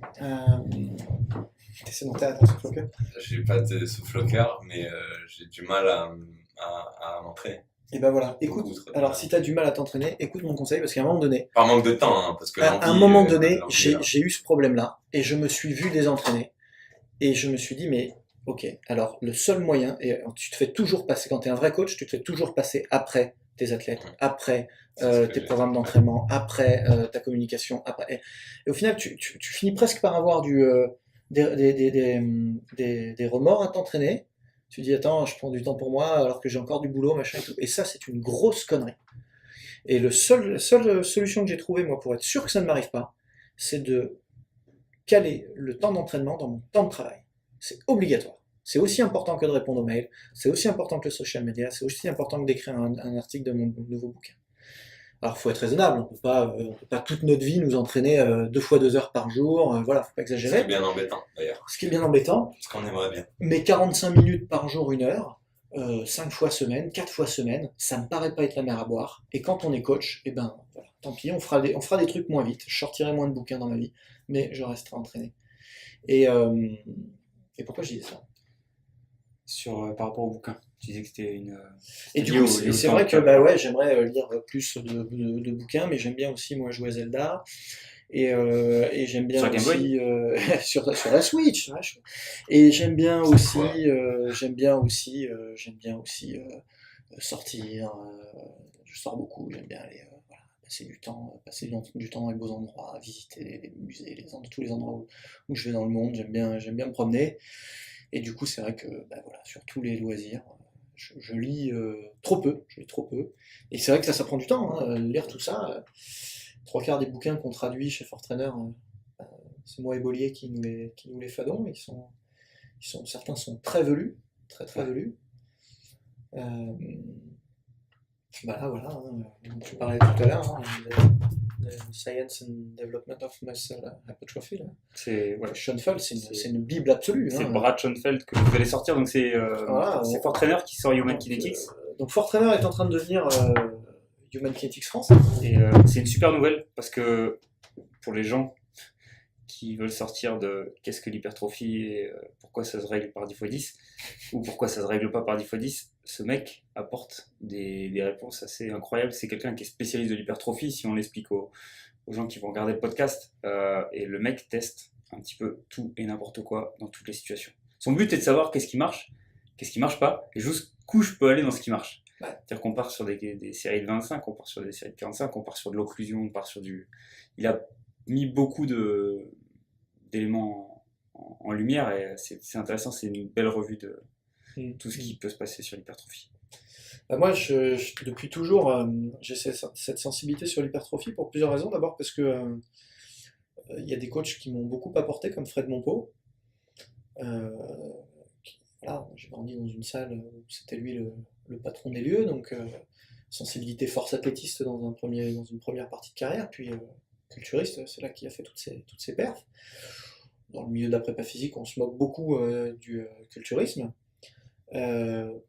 Speaker 2: T'es sédentaire avec un souffle au cœur?
Speaker 3: J'ai pas de souffle au cœur, mais j'ai du mal à m'entraîner.
Speaker 2: Et ben voilà, écoute,
Speaker 3: Beaucoup trop de
Speaker 2: alors
Speaker 3: mal.
Speaker 2: si tu as du mal à t'entraîner, écoute mon conseil, parce qu'à un moment donné,
Speaker 3: Par manque de temps, hein, parce que
Speaker 2: à un
Speaker 3: l'envie,
Speaker 2: moment donné,
Speaker 3: l'envie est là.
Speaker 2: j'ai eu ce problème-là, et je me suis vu désentraîner, et je me suis dit, mais ok, alors le seul moyen, et tu te fais toujours passer, quand tu es un vrai coach, tu te fais toujours passer après tes athlètes, après
Speaker 3: C'est ce que
Speaker 2: tes
Speaker 3: j'ai
Speaker 2: programmes
Speaker 3: fait.
Speaker 2: d'entraînement, après ta communication, après. Et au final, tu finis presque par avoir des remords à t'entraîner. Tu dis, attends, je prends du temps pour moi alors que j'ai encore du boulot, machin et tout. Et ça, c'est une grosse connerie. Et la seule solution que j'ai trouvée, moi, pour être sûr que ça ne m'arrive pas, c'est de caler le temps d'entraînement dans mon temps de travail. C'est obligatoire. C'est aussi important que de répondre aux mails, c'est aussi important que le social media, c'est aussi important que d'écrire un article de mon nouveau bouquin. Alors, il faut être raisonnable, on peut pas toute notre vie nous entraîner 2 fois 2 heures par jour, voilà, faut pas
Speaker 3: Ce qui est
Speaker 2: exagérer.
Speaker 3: bien embêtant, d'ailleurs.
Speaker 2: Ce qui est bien embêtant,
Speaker 3: Parce qu'on aimerait bien.
Speaker 2: mais 45 minutes par jour, 1 heure, 5 fois semaine, 4 fois semaine, ça me paraît pas être la mer à boire. Et quand on est coach, eh ben, voilà, tant pis, on fera des trucs moins vite. Je sortirai moins de bouquins dans ma vie, mais je resterai entraîné. Et pourquoi je disais ça?
Speaker 1: Par rapport au bouquin, tu disais que c'était une.
Speaker 2: Et du
Speaker 1: lié
Speaker 2: coup,
Speaker 1: au- lié au
Speaker 2: c'est
Speaker 1: temps
Speaker 2: vrai
Speaker 1: que
Speaker 2: que
Speaker 1: t'as.
Speaker 2: ouais, j'aimerais lire plus de bouquins, mais j'aime bien aussi moi jouer à Zelda. Et j'aime bien
Speaker 1: Sur Game Boy?
Speaker 2: aussi sur la Switch, vache. Et j'aime bien aussi sortir. Je sors beaucoup, j'aime bien aller voilà, passer du temps dans les beaux endroits, visiter les musées, tous les endroits où je vais dans le monde. J'aime bien me promener. Et du coup, c'est vrai que bah, voilà, sur tous les loisirs, je lis trop peu. Je lis trop peu. Et c'est vrai que ça prend du temps, hein, lire tout ça. 3/4 des bouquins qu'on traduit chez Fortrainer, c'est moi et Bollier qui nous les fadons, et certains sont très velus, très très velus. Bah là, voilà, hein, tu parlais tout à l'heure, hein, de Science and Development of Muscle Hypertrophy, là.
Speaker 1: C'est ouais,
Speaker 2: Schoenfeld, c'est une bible absolue.
Speaker 1: c'est
Speaker 2: Hein.
Speaker 1: Brad Schoenfeld que vous allez sortir, donc c'est
Speaker 2: Voilà,
Speaker 1: c'est Fortrainer qui sort Human
Speaker 2: donc,
Speaker 1: Kinetics.
Speaker 2: donc Fortrainer est en train de devenir Human Kinetics France.
Speaker 1: Et c'est une super nouvelle parce que pour les gens qui veulent sortir de qu'est-ce que l'hypertrophie et pourquoi ça se règle par 10x10 ou pourquoi ça se règle pas par 10x10, ce mec apporte des réponses assez incroyables. C'est quelqu'un qui est spécialiste de l'hypertrophie, si on l'explique aux gens qui vont regarder le podcast. Et le mec teste un petit peu tout et n'importe quoi dans toutes les situations. Son but est de savoir qu'est-ce qui marche pas, et jusqu'où je peux aller dans ce qui marche.
Speaker 2: Ouais.
Speaker 1: C'est-à-dire qu'on part sur des séries de 25, on part sur des séries de 45, on part sur de l'occlusion, on part sur du... Il a mis beaucoup d'éléments en lumière, et c'est intéressant, c'est une belle revue de tout ce qui peut se passer sur l'hypertrophie.
Speaker 2: Bah moi, depuis toujours, j'ai cette sensibilité sur l'hypertrophie pour plusieurs raisons. D'abord parce que il y a des coachs qui m'ont beaucoup apporté, comme Fred Monpeau. Voilà, j'ai grandi dans une salle où c'était lui le patron des lieux, donc sensibilité force athlétiste dans une première partie de carrière, puis culturiste, c'est là qu'il a fait toutes ses perfs. Dans le milieu de la prépa physique, on se moque beaucoup du culturisme. On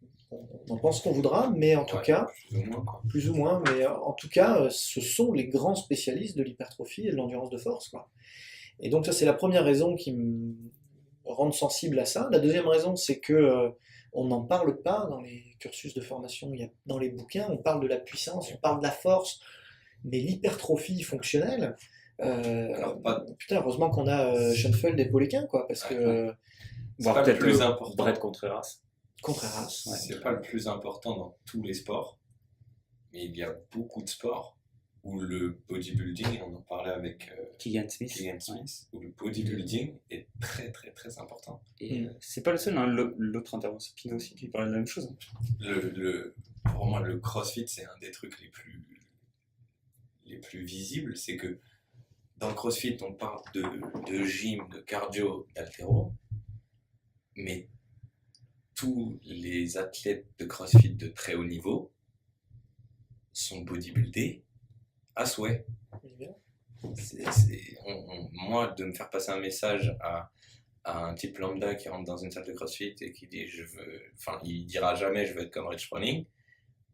Speaker 2: en pense qu'on voudra, mais en tout cas, plus ou moins, mais en tout cas, ce sont les grands spécialistes de l'hypertrophie et de l'endurance de force, quoi. Et donc ça, c'est la première raison qui me rend sensible à ça. La deuxième raison, c'est que on n'en parle pas dans les cursus de formation. Dans les bouquins, on parle de la puissance, on parle de la force, mais l'hypertrophie fonctionnelle,
Speaker 3: Alors, pas.
Speaker 2: Putain, heureusement qu'on a Schoenfeld et Poléquin, quoi, parce que
Speaker 3: C'est
Speaker 1: Voire
Speaker 3: pas le
Speaker 1: peut-être
Speaker 3: plus
Speaker 1: le
Speaker 3: important.
Speaker 1: Brett Contreras.
Speaker 2: Contreras.
Speaker 1: Ouais.
Speaker 3: C'est pas le plus important dans tous les sports, mais il y a beaucoup de sports où le bodybuilding, on en parlait avec
Speaker 1: Keegan Smith.
Speaker 3: Keegan Smith, où le bodybuilding est très très très important.
Speaker 1: Et c'est pas le seul, hein, l'autre intervention, Pino aussi, qui parlait de la même chose.
Speaker 3: Pour moi, le CrossFit, c'est un des trucs les plus visibles. C'est que dans le CrossFit, on parle de gym, de cardio, d'haltéro, mais tous les athlètes de CrossFit de très haut niveau sont bodybuildés à souhait. Moi, de me faire passer un message à un type lambda qui rentre dans une salle de CrossFit et qui dit il dira jamais je veux être comme Rich Froning,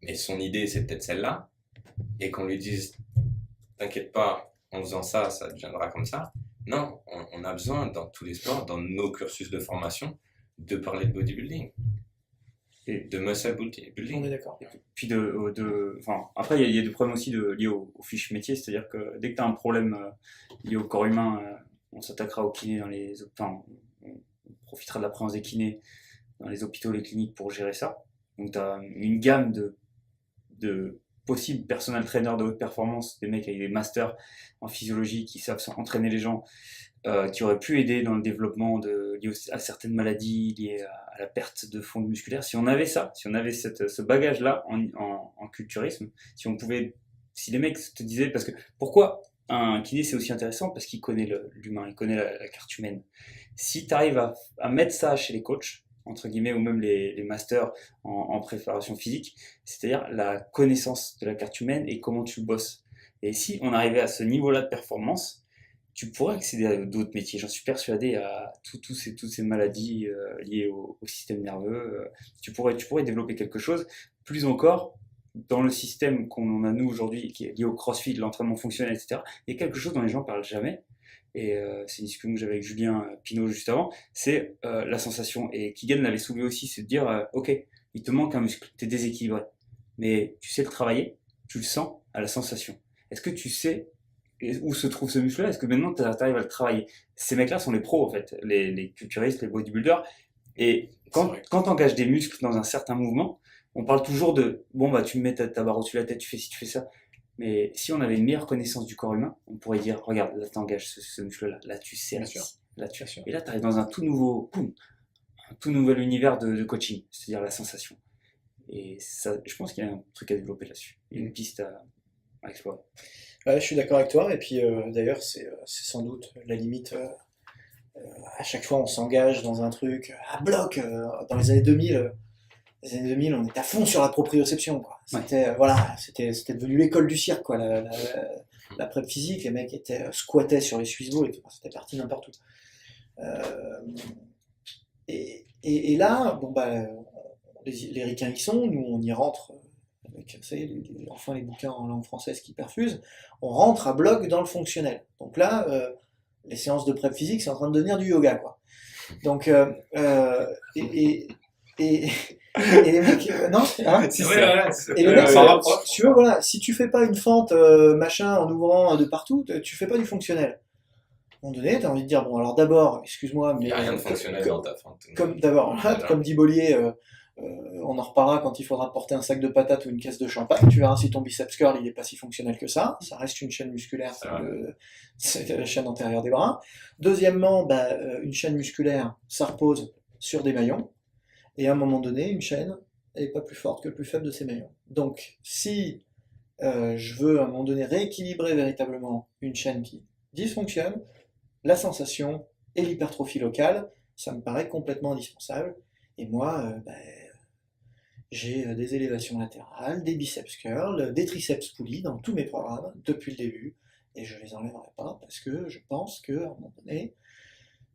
Speaker 3: mais son idée c'est peut-être celle-là, et qu'on lui dise t'inquiète pas, en faisant ça, ça deviendra comme ça. Non, on a besoin dans tous les sports, dans nos cursus de formation, de parler de bodybuilding et de muscle
Speaker 2: On
Speaker 3: bodybuilding.
Speaker 2: est d'accord.
Speaker 1: Puis après, il y a des problèmes aussi liés aux fiches métiers, c'est-à-dire que dès que tu as un problème lié au corps humain, on s'attaquera aux kinés on profitera de la présence des kinés dans les hôpitaux, les cliniques pour gérer ça. Donc tu as une gamme de possibles personal trainers de haute performance, des mecs avec des masters en physiologie qui savent entraîner les gens, qui auraient pu aider dans le développement lié à certaines maladies, liées à la perte de fonds musculaire. Si on avait ça, si on avait ce bagage-là en culturisme, si les mecs te disaient, parce que pourquoi un kiné c'est aussi intéressant? Parce qu'il connaît l'humain, il connaît la carte humaine. Si tu arrives à mettre ça chez les coachs, entre guillemets, ou même les masters en préparation physique, c'est-à-dire la connaissance de la carte humaine et comment tu bosses. Et si on arrivait à ce niveau-là de performance, tu pourrais accéder à d'autres métiers. J'en suis persuadé, à toutes ces maladies liées au système nerveux. Tu pourrais développer quelque chose. Plus encore, dans le système qu'on a nous aujourd'hui, qui est lié au CrossFit, l'entraînement fonctionnel, etc., il y a quelque chose dont les gens ne parlent jamais. Et c'est une discussion que j'avais avec Julien Pinault juste avant, c'est la sensation. Et Keegan l'avait soulevé aussi, c'est de dire, ok, il te manque un muscle, tu es déséquilibré, mais tu sais le travailler, tu le sens à la sensation. Est-ce que tu sais où se trouve ce muscle-là? Est-ce que maintenant tu arrives à le travailler? Ces mecs-là sont les pros, en fait, les culturistes, les bodybuilders. Et quand tu engages des muscles dans un certain mouvement, on parle toujours de, bon, bah, tu me mets ta barre au-dessus de la tête, tu fais ci, tu fais ça. Mais si on avait une meilleure connaissance du corps humain, on pourrait dire, regarde, là tu engages ce muscle-là, là tu sais, là tu sais. Et là tu arrives dans un tout nouvel univers de coaching, c'est-à-dire la sensation. Et ça, je pense qu'il y a un truc à développer là-dessus, il y a une piste à explorer.
Speaker 2: Ouais, je suis d'accord avec toi, et puis d'ailleurs c'est sans doute la limite. À chaque fois on s'engage dans un truc à bloc. Dans les années 2000, on était à fond sur la proprioception, quoi. C'était c'était devenu l'école du cirque, quoi. La prep physique, les mecs squattaient sur les Swissballs et tout. C'était parti n'importe où. Et là, bon bah, les ricains y sont, nous on y rentre avec, ça y est, enfin les bouquins en langue française qui perfusent. On rentre à bloc dans le fonctionnel. Donc là, les séances de prep physique, c'est en train de devenir du yoga, quoi. Donc et les mecs, non, hein, et les mecs, si tu veux, voilà, si tu fais pas une fente machin en ouvrant de partout, tu fais pas du fonctionnel. À un moment donné, t'as envie de dire, bon, alors d'abord, excuse-moi, mais
Speaker 3: Il n'y a rien de fonctionnel dans ta fente.
Speaker 2: Comme dit Bollier, on en reparlera quand il faudra porter un sac de patates ou une caisse de champagne. Tu verras si ton biceps curl il est pas si fonctionnel que ça. Ça reste une chaîne musculaire, c'est la chaîne antérieure des bras. Deuxièmement, une chaîne musculaire, ça repose sur des maillons. Et à un moment donné, une chaîne n'est pas plus forte que le plus faible de ses maillons. Donc, si je veux à un moment donné rééquilibrer véritablement une chaîne qui dysfonctionne, la sensation et l'hypertrophie locale, ça me paraît complètement indispensable. Et moi, j'ai des élévations latérales, des biceps curls, des triceps poulies dans tous mes programmes depuis le début, et je les enlèverai pas parce que je pense qu'à un moment donné,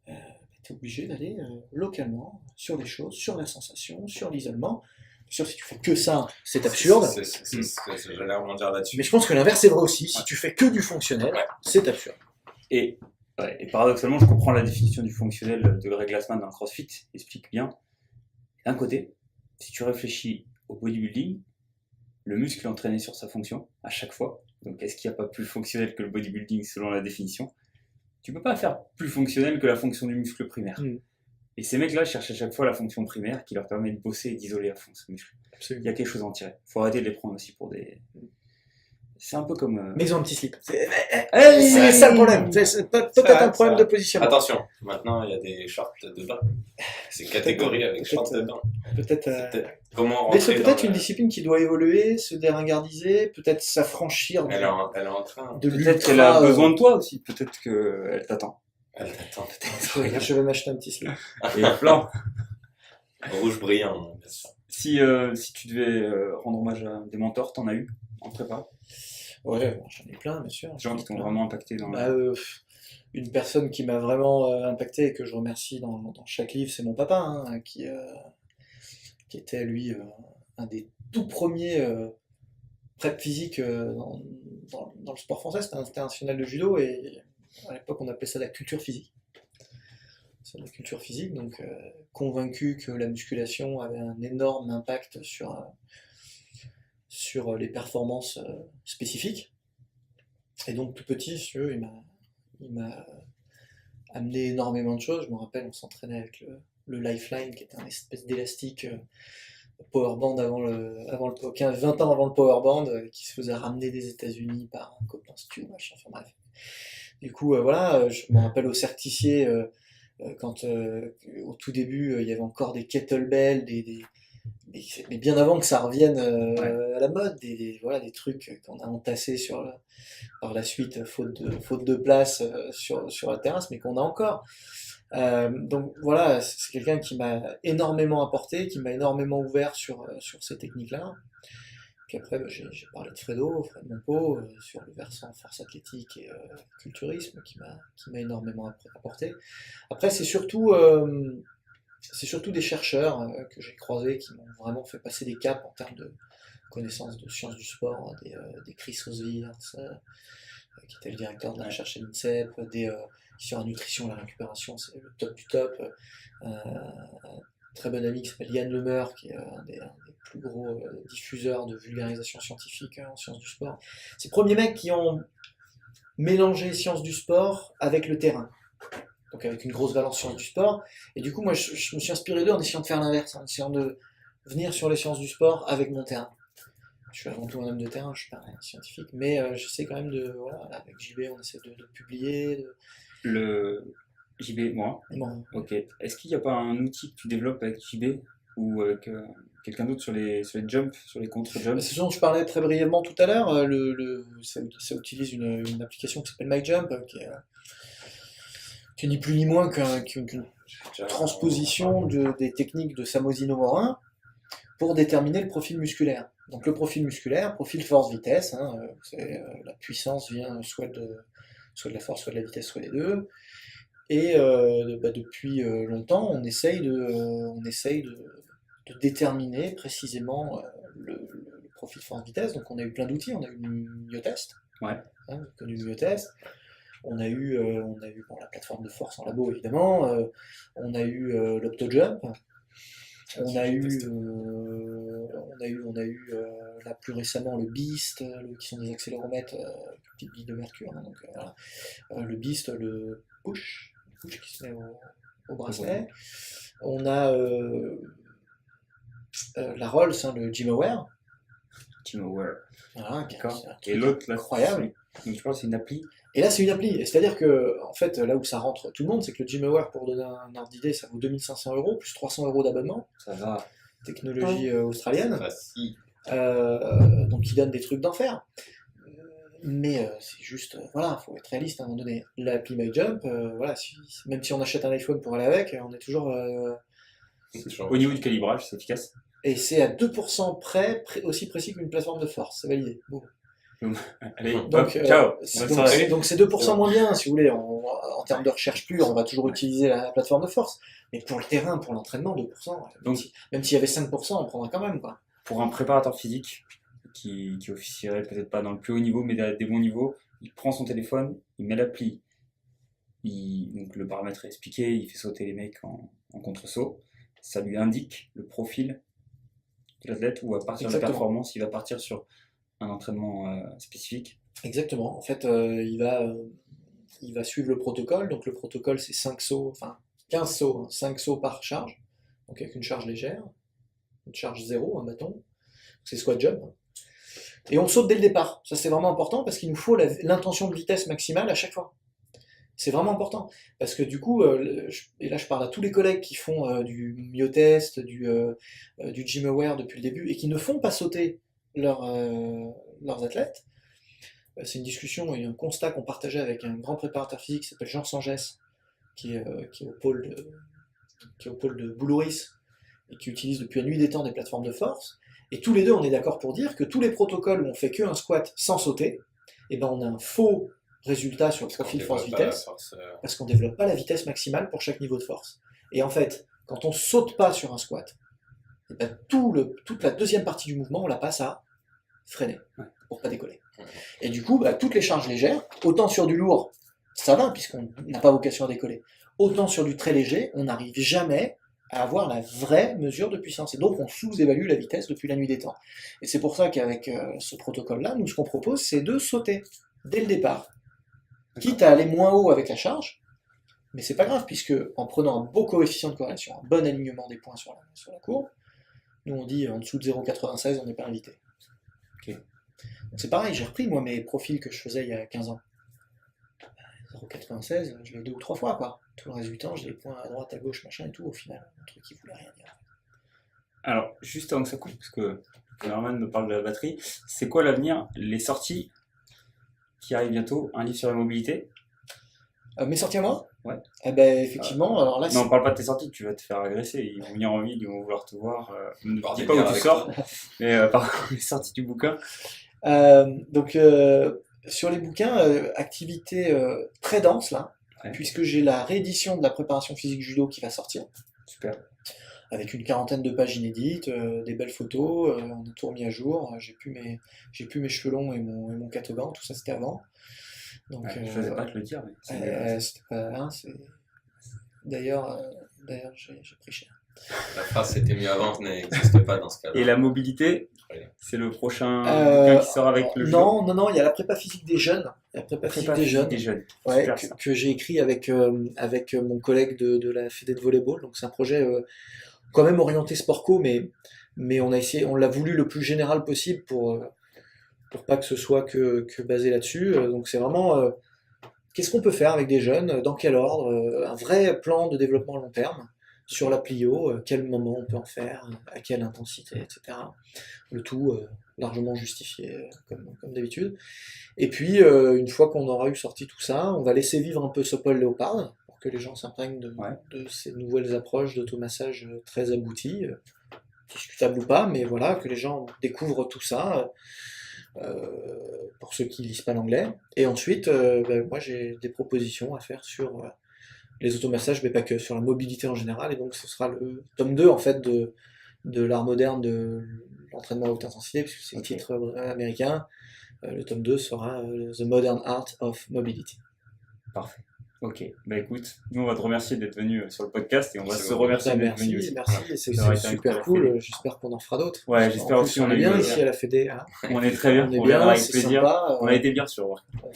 Speaker 2: tu es obligé d'aller localement sur les choses, sur la sensation, sur l'isolement. Bien sûr, si tu fais que ça, c'est absurde.
Speaker 3: J'allais rebondir là-dessus.
Speaker 2: Mais je pense que l'inverse est vrai aussi. Si tu fais que du fonctionnel, c'est absurde.
Speaker 1: Et paradoxalement, je comprends la définition du fonctionnel de Greg Glassman dans le CrossFit, il explique bien. D'un côté, si tu réfléchis au bodybuilding, le muscle est entraîné sur sa fonction à chaque fois. Donc, est-ce qu'il n'y a pas plus fonctionnel que le bodybuilding selon la définition? Tu peux pas faire plus fonctionnel que la fonction du muscle primaire. Et ces mecs-là cherchent à chaque fois la fonction primaire qui leur permet de bosser et d'isoler à fond ce muscle. Il y a quelque chose à en tirer. Faut arrêter de les prendre aussi pour des... C'est un peu comme...
Speaker 2: Mais ils ont un petit slip. C'est ça le problème. C'est peut-être un problème de positionnement.
Speaker 3: Attention, maintenant il y a des shorts de bain. C'est catégorie avec shorts de bain.
Speaker 2: Peut-être.
Speaker 3: Comment
Speaker 2: Mais c'est
Speaker 3: rentrer
Speaker 2: peut-être
Speaker 3: dans
Speaker 2: une discipline qui doit évoluer, se déringardiser, peut-être s'affranchir
Speaker 3: Elle est en train.
Speaker 2: de
Speaker 1: Peut-être
Speaker 2: l'ultra.
Speaker 1: qu'elle a besoin de toi aussi. Peut-être qu'elle t'attend.
Speaker 3: Elle t'attend.
Speaker 2: Je vais m'acheter un petit slip.
Speaker 1: Et plein.
Speaker 3: Rouge brillant, bien sûr.
Speaker 1: Si tu devais rendre hommage à des mentors, t'en as eu en prépa?
Speaker 2: Ouais, bon, j'en ai plein, bien sûr.
Speaker 1: Des gens qui t'ont vraiment impacté dans
Speaker 2: Bah, une personne qui m'a vraiment impacté et que je remercie dans chaque livre, c'est mon papa, hein, qui était lui un des tout premiers prep physiques dans le sport français. C'était un international de judo et à l'époque on appelait ça la culture physique. C'est la culture physique, donc convaincu que la musculation avait un énorme impact sur les performances spécifiques. Et donc tout petit, si tu veux, il m'a amené énormément de choses. Je me rappelle, on s'entraînait avec le Lifeline, qui était un espèce d'élastique powerband avant 20 ans avant le powerband, qui se faisait ramener des États-Unis par un copain Stu, machin, enfin bref. Du coup, voilà, je me rappelle au Certicier, quand au tout début, il y avait encore des kettlebells, mais bien avant que ça revienne à la mode, voilà, des trucs qu'on a entassés par la suite, faute de place sur la terrasse, mais qu'on a encore. Donc voilà, c'est quelqu'un qui m'a énormément apporté, qui m'a énormément ouvert sur ces techniques-là. Puis après, j'ai parlé de Fred Monpeau, sur le versant force athlétique et culturisme, qui m'a énormément apporté. Après, c'est surtout des chercheurs que j'ai croisés qui m'ont vraiment fait passer des caps en termes de connaissances de sciences du sport, des Chris Oswirth, qui était le directeur de la recherche à l'INSEP, sur la nutrition et la récupération, c'est le top du top. Un très bon ami qui s'appelle Yann Lemeur, qui est un des plus gros diffuseurs de vulgarisation scientifique en sciences du sport. C'est les premiers mecs qui ont mélangé sciences du sport avec le terrain. Donc avec une grosse valence sciences du sport. Et du coup, moi, je me suis inspiré d'eux en essayant de faire l'inverse, en essayant de venir sur les sciences du sport avec mon terrain. Je suis avant tout un homme de terrain, je suis pas un scientifique, mais j'essaie quand même voilà, avec JB, on essaie de publier.
Speaker 1: Le JB, moi.
Speaker 2: Bon.
Speaker 1: Ok. Est-ce qu'il n'y a pas un outil que tu développes avec JB ou avec quelqu'un d'autre sur les jumps, sur les contre-jumps?
Speaker 2: C'est ce dont je parlais très brièvement tout à l'heure. Ça utilise une application qui s'appelle MyJump, qui est ni plus ni moins qu'une transposition des techniques de Samozino Morin pour déterminer le profil musculaire. Donc le profil musculaire, profil force-vitesse, hein, la puissance vient soit de la force, soit de la vitesse, soit les deux. Et depuis longtemps, on essaye de déterminer précisément le profil force-vitesse. Donc on a eu plein d'outils, on a eu Myotest,
Speaker 1: Ouais.
Speaker 2: Hein, vous connaissez Myotest. On a eu bon, la plateforme de force en labo évidemment. On a eu l'OptoJump. On a eu là plus récemment le Beast, qui sont des accéléromètres, petite bille de mercure. Hein, donc, voilà. Le Beast, le push qui se met au bracelet. On a la Rolls, hein, le GymAware.
Speaker 1: GymAware.
Speaker 2: Voilà,
Speaker 1: D'accord. Et l'autre, là,
Speaker 2: incroyable.
Speaker 1: Donc, je pense que c'est une appli.
Speaker 2: Et là, c'est une appli. C'est-à-dire que, en fait, là où ça rentre tout le monde, c'est que le GymAware, pour donner un ordre d'idée, ça vaut 2500 €, plus 300 € d'abonnement.
Speaker 1: Ça va.
Speaker 2: Technologie australienne.
Speaker 3: Facile.
Speaker 2: Donc, ils donnent des trucs d'enfer. Mais c'est juste, voilà, faut être réaliste à un moment donné. L'appli MyJump, voilà, même si on achète un iPhone pour aller avec, on est toujours.
Speaker 1: Au niveau du calibrage, c'est efficace.
Speaker 2: Et c'est à 2% près, aussi précis qu'une plateforme de force, c'est validé. Bon.
Speaker 1: Allez,
Speaker 2: Donc,
Speaker 1: hop, ciao.
Speaker 2: donc c'est 2% moins bien, si vous voulez. En termes de recherche pure, on va toujours utiliser la plateforme de force. Mais pour le terrain, pour l'entraînement, 2%,
Speaker 1: Donc,
Speaker 2: même s'il y avait 5%, on prendra quand même, quoi.
Speaker 1: Pour un préparateur physique qui officierait peut-être pas dans le plus haut niveau, mais à des bons niveaux, il prend son téléphone, il met l'appli, donc le paramètre est expliqué, il fait sauter les mecs en contre-saut, ça lui indique le profil de l'athlète, ou à partir de la performance, il va partir sur un entraînement spécifique.
Speaker 2: Exactement. En fait, il va suivre le protocole. Donc le protocole, c'est 5 sauts, enfin 15 sauts, hein, 5 sauts par charge. Donc avec une charge légère, une charge zéro, un bâton. C'est squat jump. Et on saute dès le départ. Ça, c'est vraiment important parce qu'il nous faut l'intention de vitesse maximale à chaque fois. C'est vraiment important. Parce que du coup, et là je parle à tous les collègues qui font du myotest, du gym-aware depuis le début et qui ne font pas sauter leurs athlètes. C'est une discussion et un constat qu'on partageait avec un grand préparateur physique qui s'appelle Jean Sangès, qui est au pôle de Boulouris et qui utilise depuis la nuit des temps des plateformes de force. Et tous les deux, on est d'accord pour dire que tous les protocoles où on fait qu'un squat sans sauter, eh ben on a un faux résultat sur le profil force-vitesse, parce qu'on ne développe pas la vitesse maximale pour chaque niveau de force. Et en fait, quand on ne saute pas sur un squat, eh ben toute la deuxième partie du mouvement, on la passe à freiner, pour pas décoller. Et du coup, toutes les charges légères, autant sur du lourd, ça va, puisqu'on n'a pas vocation à décoller, autant sur du très léger, on n'arrive jamais à avoir la vraie mesure de puissance. Et donc, on sous-évalue la vitesse depuis la nuit des temps. Et c'est pour ça qu'avec ce protocole-là, nous, ce qu'on propose, c'est de sauter dès le départ. Quitte à aller moins haut avec la charge, mais c'est pas grave, puisque en prenant un beau coefficient de corrélation, un bon alignement des points sur la courbe, nous on dit en dessous de 0,96, on n'est pas invité.
Speaker 1: Okay.
Speaker 2: Donc c'est pareil, j'ai repris moi mes profils que je faisais il y a 15 ans. 0,96, je l'ai 2 ou 3 fois, quoi. Tout le reste du temps, j'ai des points à droite, à gauche, machin et tout, au final, un truc qui voulait rien dire.
Speaker 1: Alors, juste avant que ça coupe, parce que Norman me parle de la batterie, c'est quoi l'avenir, les sorties qui arrivent bientôt, un livre sur la mobilité?
Speaker 2: Mes sorties à moi?
Speaker 1: Ouais.
Speaker 2: Eh ben, effectivement, alors là...
Speaker 1: Non, on parle pas de tes sorties, tu vas te faire agresser, ils vont venir en ville, ils vont vouloir te voir. Ne
Speaker 3: Par
Speaker 1: dis
Speaker 3: des
Speaker 1: pas
Speaker 3: bières
Speaker 1: où tu
Speaker 3: avec
Speaker 1: sors, mais par contre, les sorties du bouquin.
Speaker 2: Donc, sur les bouquins, activité très dense, là,
Speaker 1: Ouais.
Speaker 2: puisque j'ai la réédition de la préparation physique judo qui va sortir,
Speaker 1: Super.
Speaker 2: avec une quarantaine de pages inédites, des belles photos, on a tout remis à jour, j'ai plus mes cheveux longs et mon catogan, tout ça c'était avant. Donc,
Speaker 1: Ouais, je n'osais pas te le dire, mais
Speaker 2: c'était pas, hein, d'ailleurs, j'ai pris cher.
Speaker 3: La phrase c'était mieux avant n'existe pas dans ce cas-là.
Speaker 1: Et la mobilité,
Speaker 3: Ouais.
Speaker 1: c'est le prochain bouquin qui sort avec le judo.
Speaker 2: Non, il y a la prépa physique des jeunes. La prépa physique des jeunes. Ouais,
Speaker 1: Super, ça.
Speaker 2: que j'ai écrit avec mon collègue de la Fédé de volleyball. Donc c'est un projet quand même orienté sport-co, mais on l'a voulu le plus général possible pour pas que ce soit que basé là-dessus. Donc c'est vraiment qu'est-ce qu'on peut faire avec des jeunes, dans quel ordre, un vrai plan de développement à long terme sur la plio, quel moment on peut en faire, à quelle intensité, etc. Le tout largement justifié comme d'habitude. Et puis, une fois qu'on aura eu sorti tout ça, on va laisser vivre un peu ce Paul Léopard pour que les gens s'imprègnent de ces nouvelles approches d'automassage très abouties, discutables ou pas, mais voilà, que les gens découvrent tout ça. Pour ceux qui lisent pas l'anglais. Et ensuite, moi j'ai des propositions à faire sur les automassages, mais pas que, sur la mobilité en général. Et donc ce sera le tome 2 en fait de l'art moderne de l'entraînement à haute intensité, puisque c'est le titre américain. Le tome 2 sera The Modern Art of Mobility.
Speaker 1: Parfait. Ok, bah écoute, nous on va te remercier d'être venu sur le podcast et on va
Speaker 3: C'est
Speaker 1: se remercier d'être venu
Speaker 2: Merci,
Speaker 1: aussi.
Speaker 2: merci, et c'est
Speaker 1: Ça aurait été
Speaker 2: super
Speaker 1: un
Speaker 2: cool.
Speaker 1: plaisir.
Speaker 2: J'espère qu'on en fera d'autres.
Speaker 1: Ouais, j'espère
Speaker 2: En
Speaker 1: aussi,
Speaker 2: plus,
Speaker 1: on
Speaker 2: on
Speaker 1: a
Speaker 2: est
Speaker 1: eu
Speaker 2: bien
Speaker 1: le-
Speaker 2: ici à la Fédé. Hein.
Speaker 1: On est très bien,
Speaker 2: On est
Speaker 1: on
Speaker 2: bien,
Speaker 1: viendra avec
Speaker 2: c'est
Speaker 1: plaisir.
Speaker 2: sympa.
Speaker 1: On a été bien sur Work.
Speaker 2: On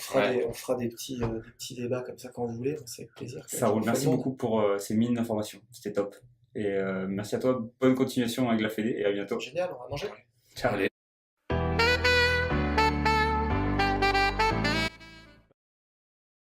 Speaker 2: fera des petits débats comme ça quand vous voulez, c'est avec plaisir.
Speaker 1: Ça roule, merci beaucoup pour ces mines d'informations, c'était top. Et merci à toi, bonne continuation avec la Fédé et à bientôt.
Speaker 2: Génial, on va manger.
Speaker 1: Ciao.
Speaker 3: Allez.